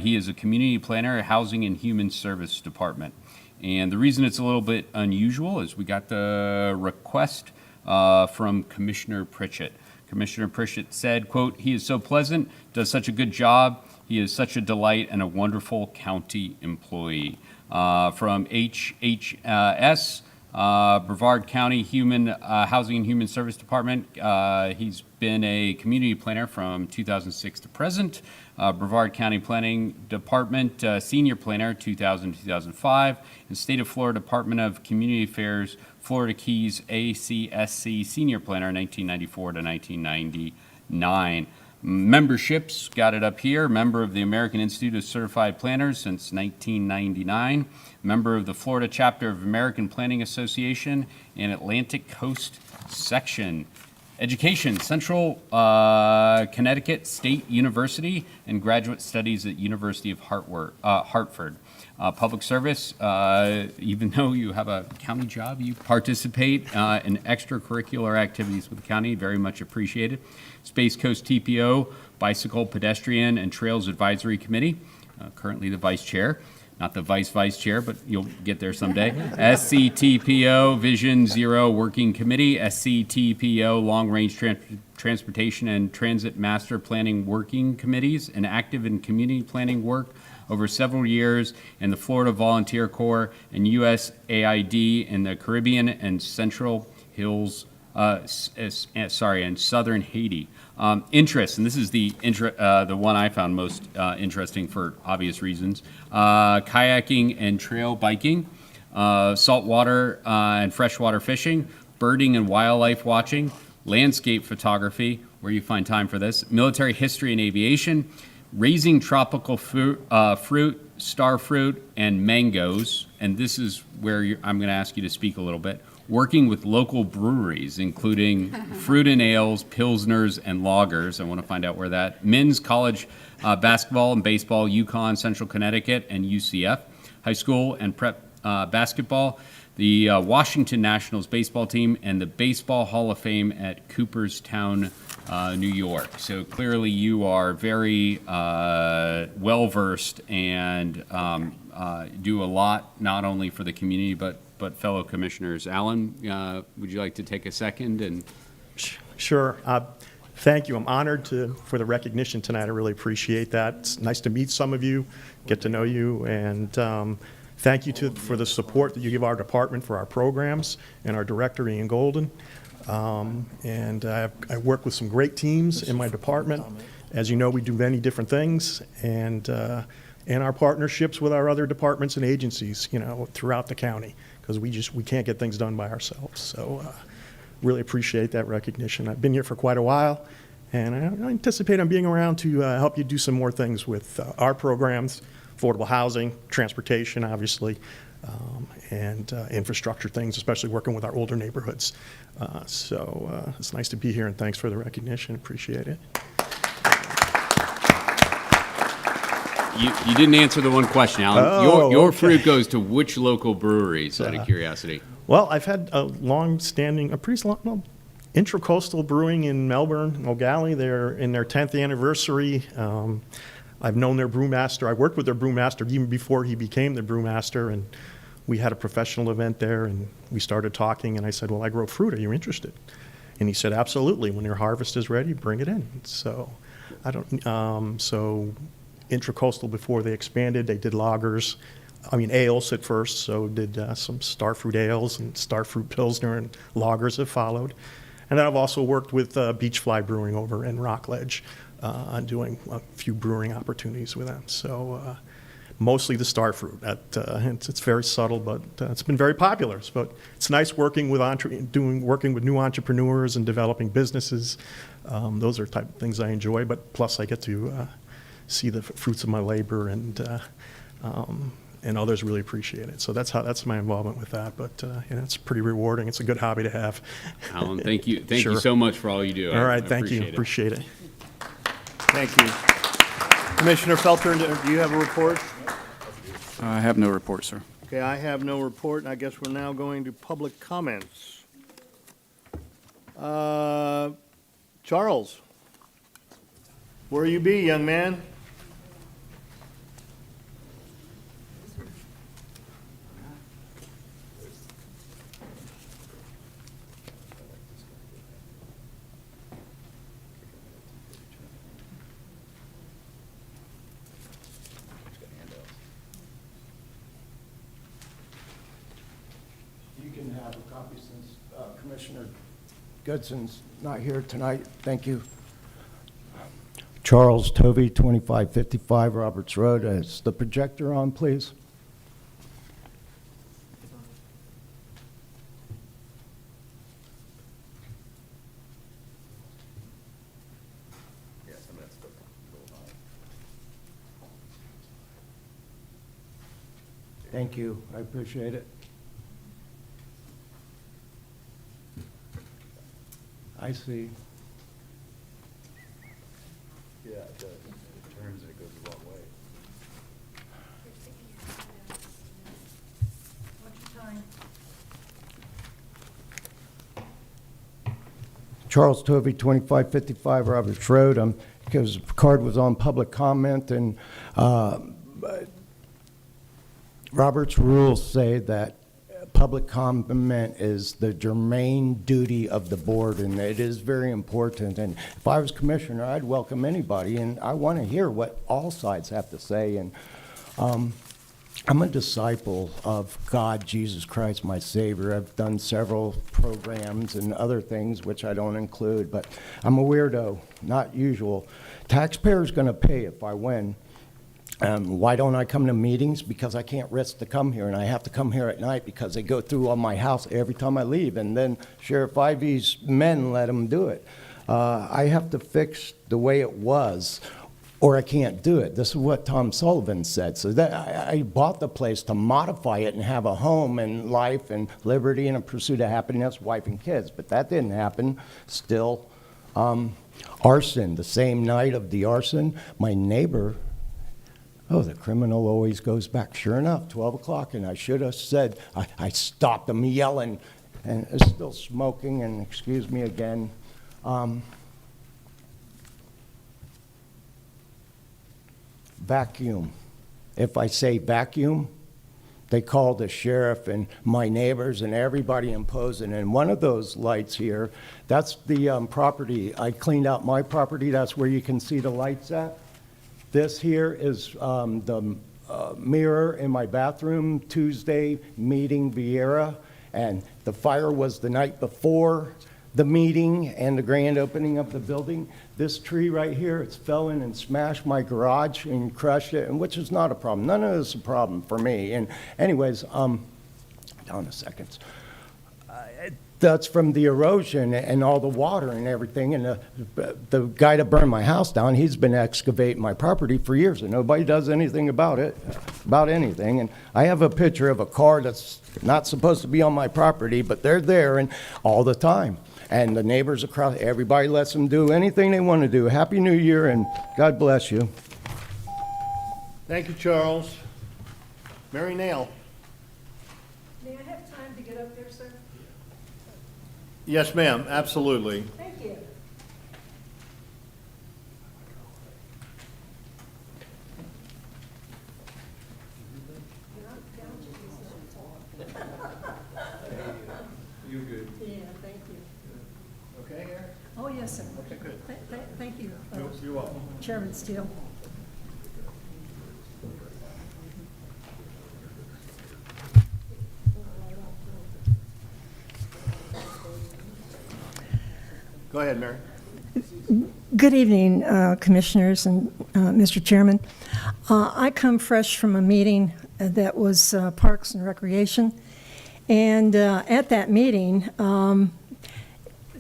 He is a community planner at Housing and Human Service Department. And the reason it's a little bit unusual is we got the request from Commissioner Pritchett. Commissioner Pritchett said, quote, "He is so pleasant, does such a good job. He is such a delight and a wonderful county employee." From HHS, Brevard County Housing and Human Service Department. He's been a community planner from 2006 to present. Brevard County Planning Department Senior Planner 2000-2005. And State of Florida Department of Community Affairs Florida Keys ACSC Senior Planner 1994 to 1999. Memberships, got it up here. Member of the American Institute of Certified Planners since 1999. Member of the Florida Chapter of American Planning Association and Atlantic Coast Section. Education, Central Connecticut State University and Graduate Studies at University of Hartford. Public service, even though you have a county job, you participate in extracurricular activities with the county, very much appreciated. Space Coast TPO, Bicycle, Pedestrian, and Trails Advisory Committee, currently the vice chair. Not the vice chair, but you'll get there someday. SCTPO, Vision Zero Working Committee, SCTPO, Long Range Transportation and Transit Master Planning Working Committees, and active in community planning work over several years in the Florida Volunteer Corps and USAID in the Caribbean and Central Hills, and Southern Haiti. Interests, and this is the one I found most interesting for obvious reasons. Kayaking and trail biking, saltwater and freshwater fishing, birding and wildlife watching, landscape photography, where you find time for this, military history and aviation, raising tropical fruit, star fruit, and mangoes. And this is where I'm going to ask you to speak a little bit. Working with local breweries, including fruit and ales, pilsners, and lagers. I want to find out where that. Men's college basketball and baseball, UConn, Central Connecticut, and UCF. High school and prep basketball, the Washington Nationals baseball team, and the Baseball Hall of Fame at Cooperstown, New York. So clearly you are very well-versed and do a lot, not only for the community, but fellow commissioners. Alan, would you like to take a second? And Sure. Thank you. I'm honored for the recognition tonight. I really appreciate that. It's nice to meet some of you, get to know you, and thank you for the support that you give our department for our programs and our director, Ian Golden. And I work with some great teams in my department. As you know, we do many different things, and our partnerships with our other departments and agencies, throughout the county, because we can't get things done by ourselves. So really appreciate that recognition. I've been here for quite a while, and I anticipate I'm being around to help you do some more things with our programs, affordable housing, transportation, obviously, and infrastructure things, especially working with our older neighborhoods. So it's nice to be here, and thanks for the recognition. Appreciate it. you didn't answer the one question, Alan. Your fruit goes to which local breweries, out of curiosity? Well, I've had a pretty long, Intracoastal Brewing in Melbourne, O'Galley. They're in their 10th anniversary. I've known their brewmaster. I worked with their brewmaster even before he became the brewmaster, and we had a professional event there, and we started talking, and I said, well, I grow fruit. Are you interested? And he said, absolutely. When your harvest is ready, bring it in. So Intracoastal, before they expanded, they did ales at first, so did some starfruit ales and starfruit pilsner, and lagers have followed. And then I've also worked with Beachfly Brewing over in Rockledge on doing a few brewing opportunities with them. So mostly the starfruit. It's very subtle, but it's been very popular. But it's nice working with new entrepreneurs and developing businesses. Those are type of things I enjoy. But plus, I get to see the fruits of my labor, and others really appreciate it. So that's my involvement with that. But it's pretty rewarding. It's a good hobby to have. Alan, thank you. Thank Sure. you so much for all you do. All right, thank you. Appreciate it. Thank you. Commissioner Felter, do you have a report? I have no report, sir. Okay, I have no report, and I guess we're now going to public comments. Charles, where you be, young man? You can have have a copy since Commissioner Goodson's not here tonight. Thank you. Charles Tovey, 2555 Roberts Road. Is the projector on, please? Thank you. I appreciate it. I see. Yeah, it does. It turns and it goes the wrong way. Charles Tovey, 2555 Roberts Road. Because the card was on public comment, and Robert's rules say that public comment is the germane duty of the board, and it is very important. And if I was commissioner, I'd welcome anybody, and I want to hear what all sides have to say. And I'm a disciple of God, Jesus Christ, my Savior. I've done several programs and other things, which I don't include, but I'm a weirdo, not usual. Taxpayers going to pay if I win. Why don't I come to meetings? Because I can't risk to come here, and I have to come here at night because they go through on my house every time I leave, and then Sheriff Ivey's men let them do it. I have to fix the way it was, or I can't do it. This is what Tom Sullivan said. So that I bought the place to modify it and have a home and life and liberty and a pursuit of happiness, wife and kids, but that didn't happen. Still, arson, the same night of the arson, my neighbor, oh, the criminal always goes back. Sure enough, 12 o'clock, and I should have said, I stopped him yelling, and it's still smoking, and excuse me again. Vacuum. If I say vacuum, they call the sheriff and my neighbors and everybody imposing. And one of those lights here, that's the property. I cleaned out my property. That's where you can see the lights at. This here is the mirror in my bathroom, Tuesday meeting Vieira, and the fire was the night before the meeting and the grand opening of the building. This tree right here, it's fell in and smashed my garage and crushed it, and which is not a problem. None of this is a problem for me. And anyways, down a second. That's from the erosion and all the water and everything. And the guy that burned my house down, he's been excavating my property for years, and nobody does anything about it, about anything. And I have a picture of a car that's not supposed to be on my property, but they're there and all the time. And the neighbors across, everybody lets them do anything they want to do. Happy New Year, and God bless you. Thank you, Charles. Mary Nail. May I have time to get up there, sir? Yes, ma'am, absolutely. Thank you. You're good. Yeah, thank you. Okay, Eric? Oh, yes, sir. Okay, good. Thank you, You're welcome. Chairman Steele. Go ahead, Mary. Good evening, Commissioners and Mr. Chairman. I come fresh from a meeting that was Parks and Recreation, and at that meeting,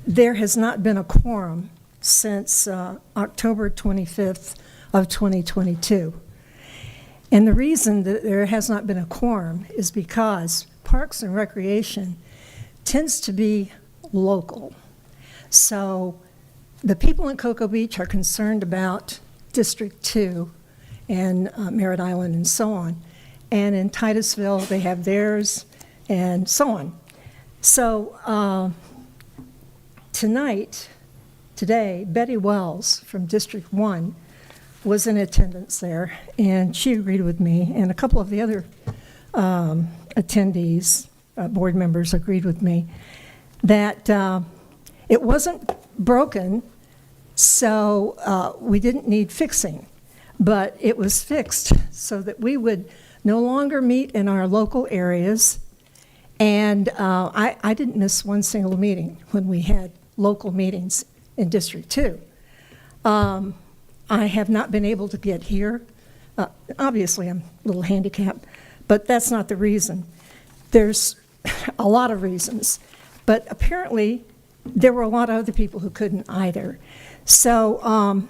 there has not been a quorum since October 25th of 2022. And the reason that there has not been a quorum is because Parks and Recreation tends to be local. So the people in Cocoa Beach are concerned about District 2 and Merritt Island and so on. And in Titusville, they have theirs and so on. So today, Betty Wells from District 1 was in attendance there, and she agreed with me, and a couple of the other attendees, board members agreed with me, that it wasn't broken, so we didn't need fixing, but it was fixed so that we would no longer meet in our local areas And I didn't miss one single meeting when we had local meetings in District 2. I have not been able to get here. Obviously, I'm a little handicapped, but that's not the reason. There's a lot of reasons, but apparently there were a lot of other people who couldn't either. So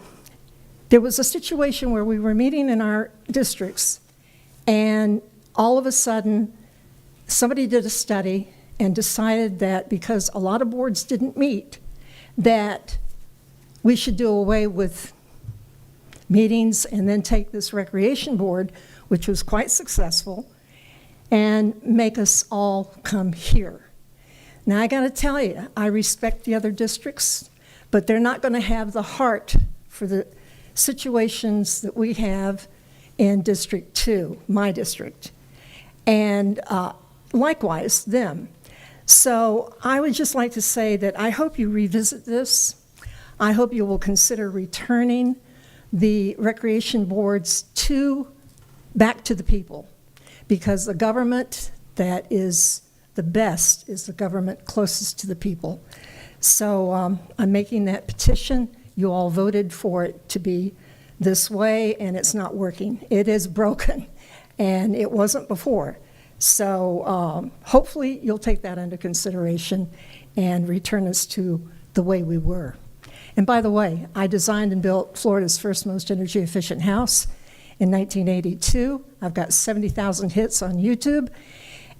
there was a situation where we were meeting in our districts, and all of a sudden, somebody did a study and decided that because a lot of boards didn't meet, that we should do away with meetings and then take this recreation board, which was quite successful, and make us all come here. Now, I got to tell you, I respect the other districts, but they're not going to have the heart for the situations that we have in District 2, my district, and likewise them. So I would just like to say that I hope you revisit this. I hope you will consider returning the recreation boards back to the people, because the government that is the best is the government closest to the people. So I'm making that petition. You all voted for it to be this way, and it's not working. It is broken, and it wasn't before. So hopefully you'll take that into consideration and return us to the way we were. And by the way, I designed and built Florida's first most energy efficient house in 1982. I've got 70,000 hits on YouTube,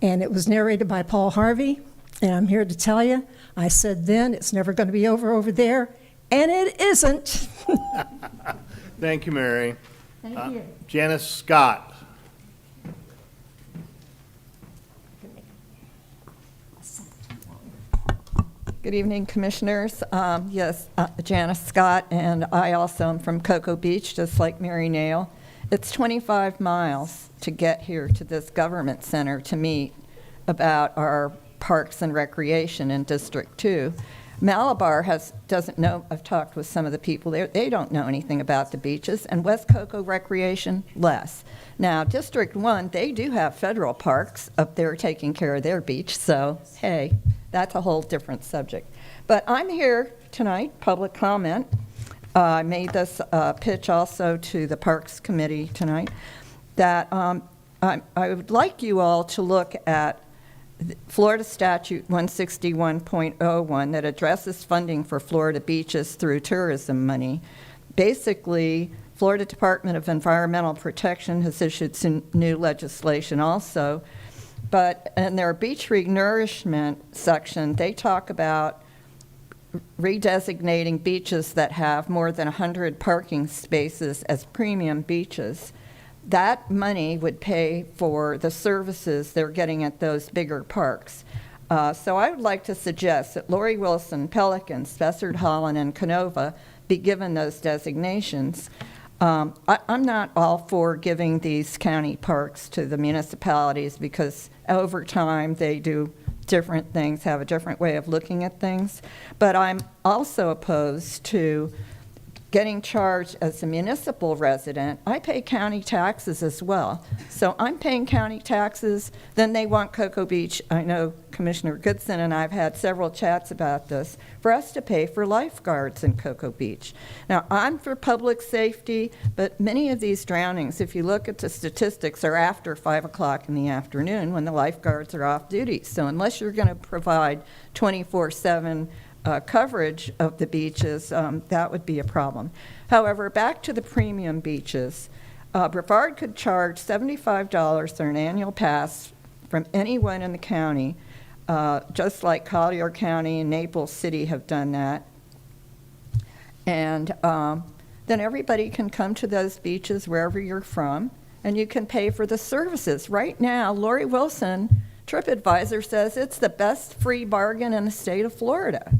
and it was narrated by Paul Harvey. And I'm here to tell you, I said then, it's never going to be over there, and it isn't. Thank you, Mary. Thank you. Janice Scott. Good evening, Commissioners. Yes, Janice Scott, and I also am from Cocoa Beach, just like Mary Nail. It's 25 miles to get here to this government center to meet about our parks and recreation in District 2. Malabar doesn't know. I've talked with some of the people there. They don't know anything about the beaches, and West Cocoa Recreation less. Now, District 1, they do have federal parks up there taking care of their beach, so hey, that's a whole different subject. But I'm here tonight, public comment. I made this pitch also to the Parks Committee tonight, that I would like you all to look at Florida Statute 161.01 that addresses funding for Florida beaches through tourism money. Basically, Florida Department of Environmental Protection has issued some new legislation also, but in their beach renourishment section, they talk about redesignating beaches that have more than 100 parking spaces as premium beaches. That money would pay for the services they're getting at those bigger parks. So I would like to suggest that Lori Wilson, Pelican, Spessard Holland, and Canova be given those designations. I'm not all for giving these county parks to the municipalities because over time they do different things, have a different way of looking at things. But I'm also opposed to getting charged as a municipal resident. I pay county taxes as well. So I'm paying county taxes, then they want Cocoa Beach. I know Commissioner Goodson and I have had several chats about this, for us to pay for lifeguards in Cocoa Beach. Now, I'm for public safety, but many of these drownings, if you look at the statistics, are after 5 o'clock in the afternoon when the lifeguards are off duty. So unless you're going to provide 24/7 coverage of the beaches, that would be a problem. However, back to the premium beaches, Brevard could charge $75 for an annual pass from anyone in the county, just like Collier County and Naples City have done that. And then everybody can come to those beaches wherever you're from, and you can pay for the services. Right now, Lori Wilson, TripAdvisor, says it's the best free bargain in the state of Florida.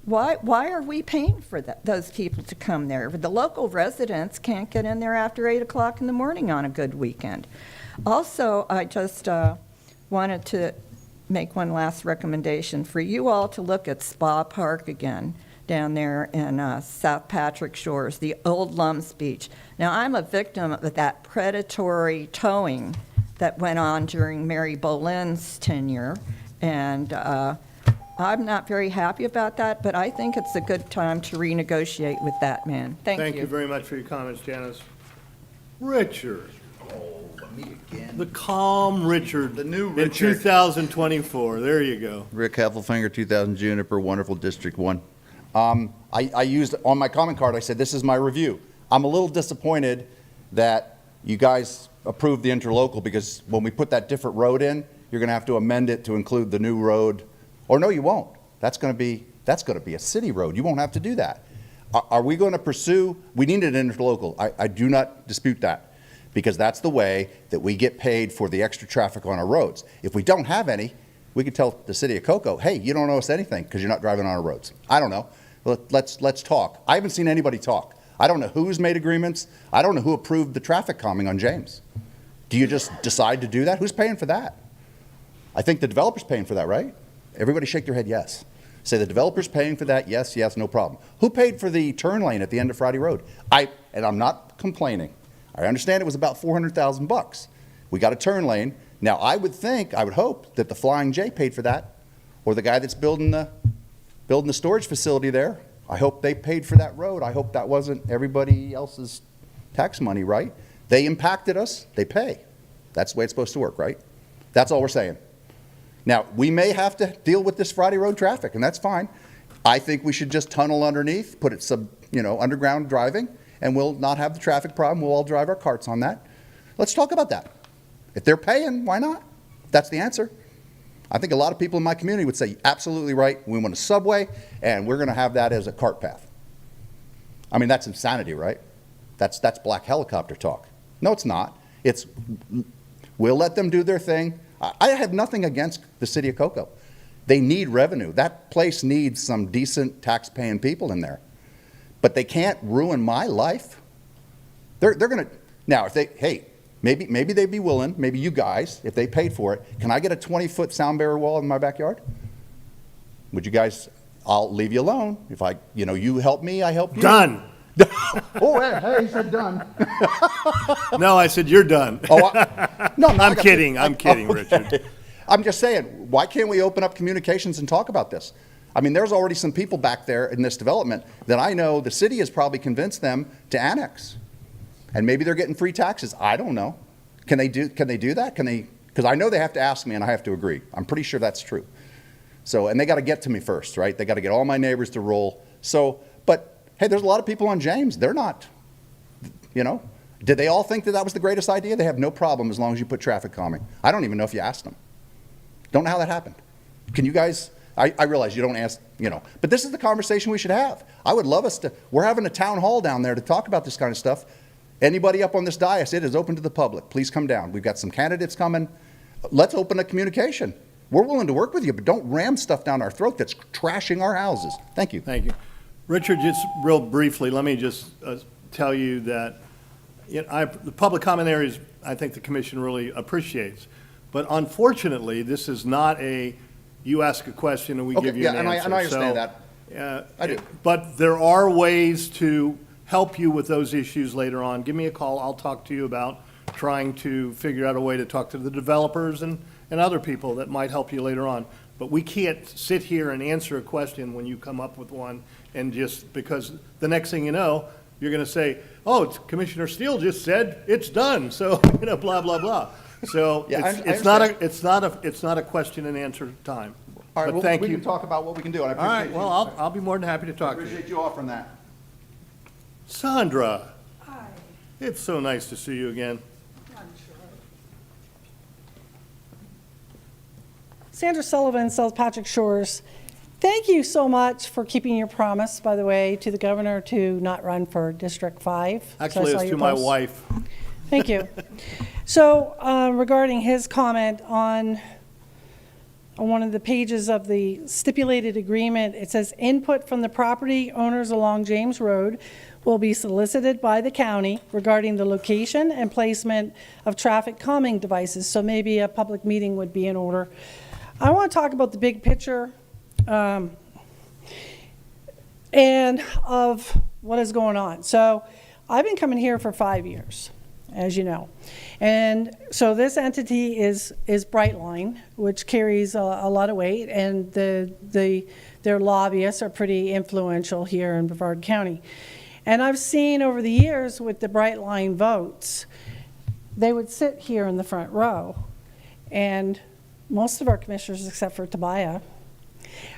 Why are we paying for those people to come there? The local residents can't get in there after 8 o'clock in the morning on a good weekend. Also, I just wanted to make one last recommendation for you all to look at Spa Park again down there in South Patrick Shores, the old Lums Beach. Now, I'm a victim of that predatory towing that went on during Mary Boleyn's tenure, And I'm not very happy about that, but I think it's a good time to renegotiate with that man. Thank you. Thank you very much for your comments, Janice. Richard. Me again. The calm Richard. The new In Richard. 2024. There you go. Rick Heffelfinger, 2000 Juniper, wonderful District 1. I used, on my comment card, I said, this is my review. I'm a little disappointed that you guys approved the interlocal, because when we put that different road in, you're going to have to amend it to include the new road. Or no, you won't. That's going to be a city road. You won't have to do that. Are we going to pursue, we need an interlocal. I do not dispute that, because that's the way that we get paid for the extra traffic on our roads. If we don't have any, we could tell the city of Cocoa, hey, you don't owe us anything because you're not driving on our roads. I don't know. Let's talk. I haven't seen anybody talk. I don't know who's made agreements. I don't know who approved the traffic calming on James. Do you just decide to do that? Who's paying for that? I think the developer's paying for that, right? Everybody shake their head yes. Say the developer's paying for that, yes, yes, no problem. Who paid for the turn lane at the end of Friday Road? And I'm not complaining. I understand it was about $400,000. We got a turn lane. Now, I would hope that the Flying J paid for that, or the guy that's building the storage facility there. I hope they paid for that road. I hope that wasn't everybody else's tax money, right? They impacted us, they pay. That's the way it's supposed to work, right? That's all we're saying. Now, we may have to deal with this Friday Road traffic, and that's fine. I think we should just tunnel underneath, put it underground driving, and we'll not have the traffic problem. We'll all drive our carts on that. Let's talk about that. If they're paying, why not? That's the answer. I think a lot of people in my community would say, absolutely right, we want a subway, and we're going to have that as a cart path. I mean, that's insanity, right? That's black helicopter talk. No, it's not. It's, we'll let them do their thing. I have nothing against the city of Cocoa. They need revenue. That place needs some decent tax-paying people in there. But they can't ruin my life. They're going to, now, if they, hey, maybe they'd be willing, maybe you guys, if they paid for it, can I get a 20-foot sound barrier wall in my backyard? Would you guys, I'll leave you alone. If you help me, I help you. Done. Oh, hey, he said done. No, I said you're done. No, I'm kidding, okay. Richard. I'm just saying, why can't we open up communications and talk about this? I mean, there's already some people back there in this development that I know the city has probably convinced them to annex. And maybe they're getting free taxes. I don't know. Can they do that? Because I know they have to ask me and I have to agree. I'm pretty sure that's true. So, and they got to get to me first, right? They got to get all my neighbors to roll. So, but hey, there's a lot of people on James. They're not, did they all think that was the greatest idea? They have no problem as long as you put traffic calming. I don't even know if you asked them. Don't know how that happened. Can you guys, I realize you don't ask, but this is the conversation we should have. I would love us to, we're having a town hall down there to talk about this kind of stuff. Anybody up on this dais, it is open to the public. Please come down. We've got some candidates coming. Let's open a communication. We're willing to work with you, but don't ram stuff down our throat that's trashing our houses. Thank you. Thank you. Richard, just real briefly, let me just tell you that the public comment areas, I think the commission really appreciates. But unfortunately, this is not you ask a question and we give you an answer. And I understand that. I do. But there are ways to help you with those issues later on. Give me a call. I'll talk to you about trying to figure out a way to talk to the developers and other people that might help you later on. But we can't sit here and answer a question when you come up with one and just because the next thing you know, you're going to say, oh, Commissioner Steele just said it's done. So, blah, blah, blah. So yeah, it's not a question and answer time. All right, but thank we you. can talk about what we can do. And I all right, appreciate well, I'll be more than happy to talk to you. Appreciate you offering that. Sandra. Hi. It's so nice to see you again. I'm sure. Sandra Sullivan, South Patrick Shores. Thank you so much for keeping your promise, by the way, to the governor to not run for District 5. Actually, it's to my wife. Thank you. So regarding his comment on one of the pages of the stipulated agreement, it says input from the property owners along James Road will be solicited by the county regarding the location and placement of traffic calming devices. So maybe a public meeting would be in order. I want to talk about the big picture and of what is going on. So I've been coming here for 5 years. as you know. And so this entity is Brightline, which carries a lot of weight, and their lobbyists are pretty influential here in Brevard County. And I've seen over the years with the Brightline votes, they would sit here in the front row, and most of our commissioners, except for Tobiah,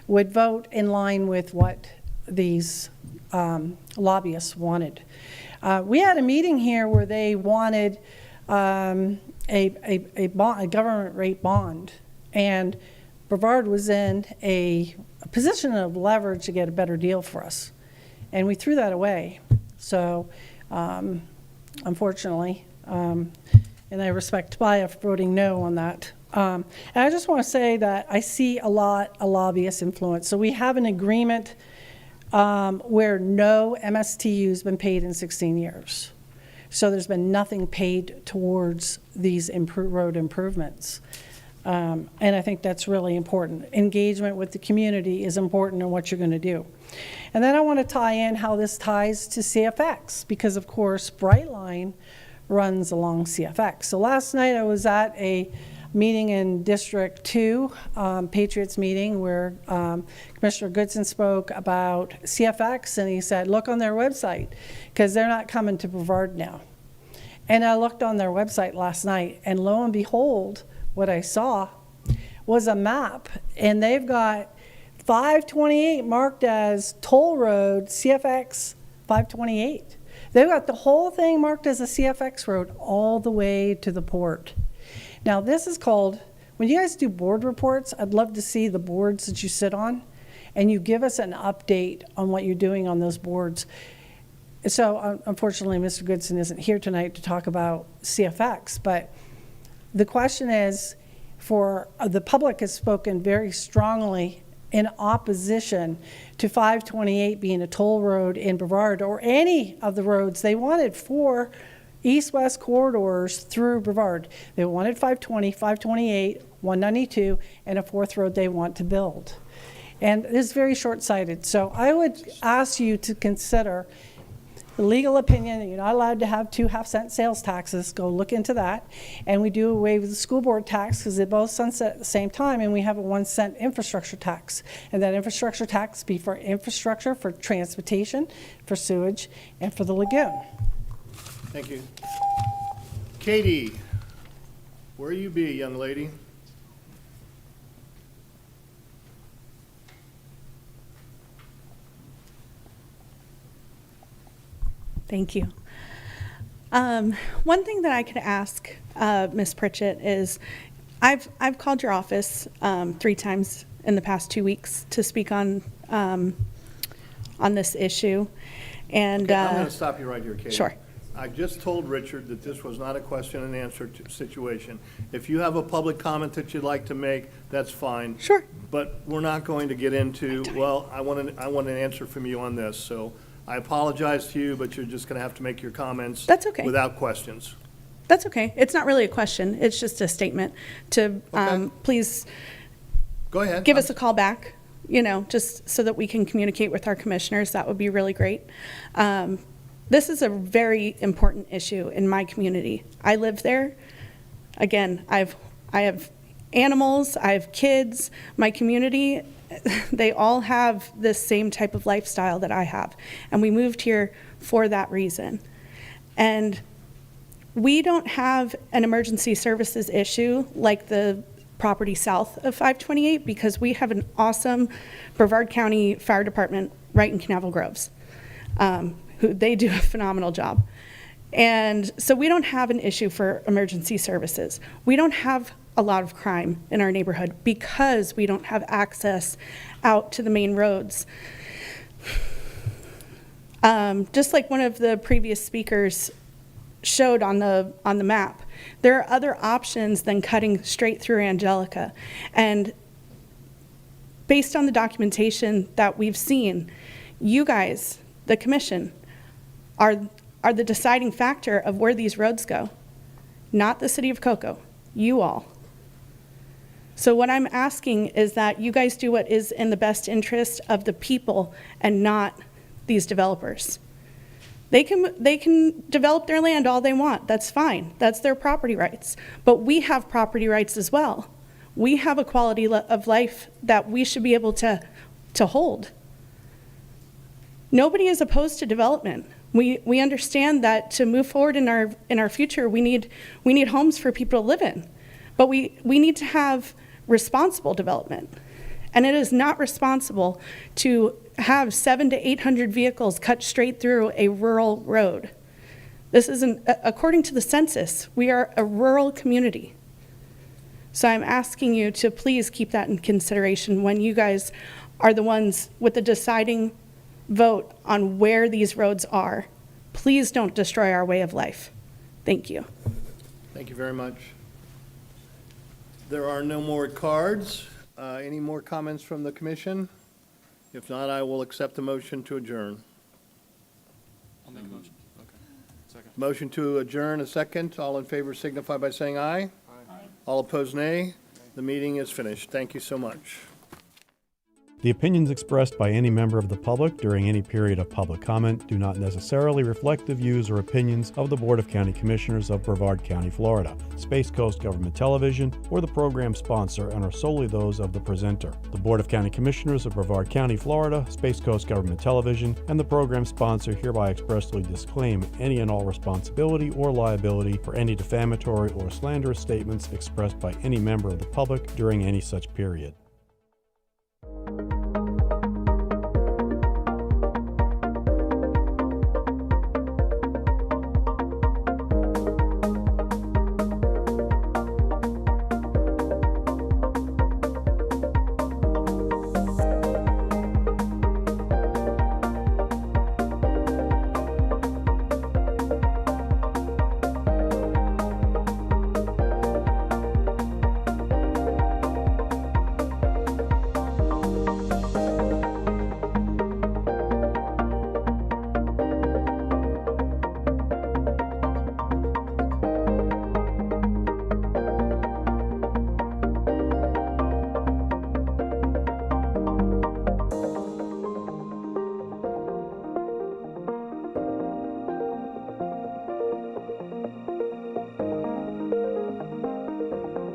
would vote in line with what these lobbyists wanted. We had a meeting here where they wanted a government rate bond, and Brevard was in a position of leverage to get a better deal for us, and we threw that away. So unfortunately, and I respect Tobiah for voting no on that. And I just want to say that I see a lot of lobbyist influence. So we have an agreement where no MSTU has been paid in 16 years. So there's been nothing paid towards these road improvements. And I think that's really important. Engagement with the community is important in what you're going to do. And then I want to tie in how this ties to CFX, because of course Brightline runs along CFX. So last night I was at a meeting in District 2, Patriots meeting, where Commissioner Goodson spoke about CFX, and he said, look on their website, because they're not coming to Brevard now. And I looked on their website last night, and lo and behold, what I saw was a map, and they've got 528 marked as toll road, CFX 528. They've got the whole thing marked as a CFX road all the way to the port. Now this is called, when you guys do board reports, I'd love to see the boards that you sit on, and you give us an update on what you're doing on those boards. So unfortunately, Mr. Goodson isn't here tonight to talk about CFX, but the question is, for the public has spoken very strongly in opposition to 528 being a toll road in Brevard, or any of the roads. They wanted 4 east-west corridors through Brevard. They wanted 520, 528, 192, and a 4th road they want to build. And it's very short-sighted. So I would ask you to consider the legal opinion that you're not allowed to have 2 half-cent sales taxes. Go look into that. And we do away with the school board tax because they both sunset at the same time, and we have a 1-cent infrastructure tax. And that infrastructure tax be for infrastructure, for transportation, for sewage, and for the lagoon. Thank you. Katie, where you be, young lady? Thank you. One thing that I could ask Ms. Pritchett is, I've called your office 3 times in the past 2 weeks to speak on this issue, and Okay, I'm going to stop you right here, Katie. Sure. I just told Richard that this was not a question and answer situation. If you have a public comment that you'd like to make, that's fine. Sure. But we're not going to get into, well, I want an answer from you on this. So I apologize to you, but you're just going to have to make your comments. That's okay. Without questions. That's okay. It's not really a question. It's just a statement to please go ahead. Give us a call back, just so that we can communicate with our commissioners. That would be really great. This is a very important issue in my community. I live there. Again, I have animals, I have kids. My community, they all have this same type of lifestyle that I have. And we moved here for that reason. And we don't have an emergency services issue like the property south of 528, because we have an awesome Brevard County Fire Department right in Canaveral Groves. Who they do a phenomenal job. And so we don't have an issue for emergency services. We don't have a lot of crime in our neighborhood because we don't have access out to the main roads. Just like one of the previous speakers showed on the map, there are other options than cutting straight through Angelica. And based on the documentation that we've seen, you guys, the commission, are the deciding factor of where these roads go, not the city of Cocoa, you all. So what I'm asking is that you guys do what is in the best interest of the people and not these developers. They can develop their land all they want. That's fine. That's their property rights. But we have property rights as well. We have a quality of life that we should be able to hold. Nobody is opposed to development. We understand that to move forward in our future, we need homes for people to live in. But we need to have responsible development. And it is not responsible to have 700 to 800 vehicles cut straight through a rural road. This isn't, according to the census, we are a rural community. So I'm asking you to please keep that in consideration when you guys are the ones with the deciding vote on where these roads are. Please don't destroy our way of life. Thank you. Thank you very much. There are no more cards. Any more comments from the commission? If not, I will accept the motion to adjourn. I'll make a motion. Okay. Second. Motion to adjourn, a second. All in favor signify by saying aye. Aye. All opposed, nay. The meeting is finished. Thank you so much. The opinions expressed by any member of the public during any period of public comment do not necessarily reflect the views or opinions of the Board of County Commissioners of Brevard County, Florida, Space Coast Government Television, or the program sponsor, and are solely those of the presenter. The Board of County Commissioners of Brevard County, Florida, Space Coast Government Television, and the program sponsor hereby expressly disclaim any and all responsibility or liability for any defamatory or slanderous statements expressed by any member of the public during any such period.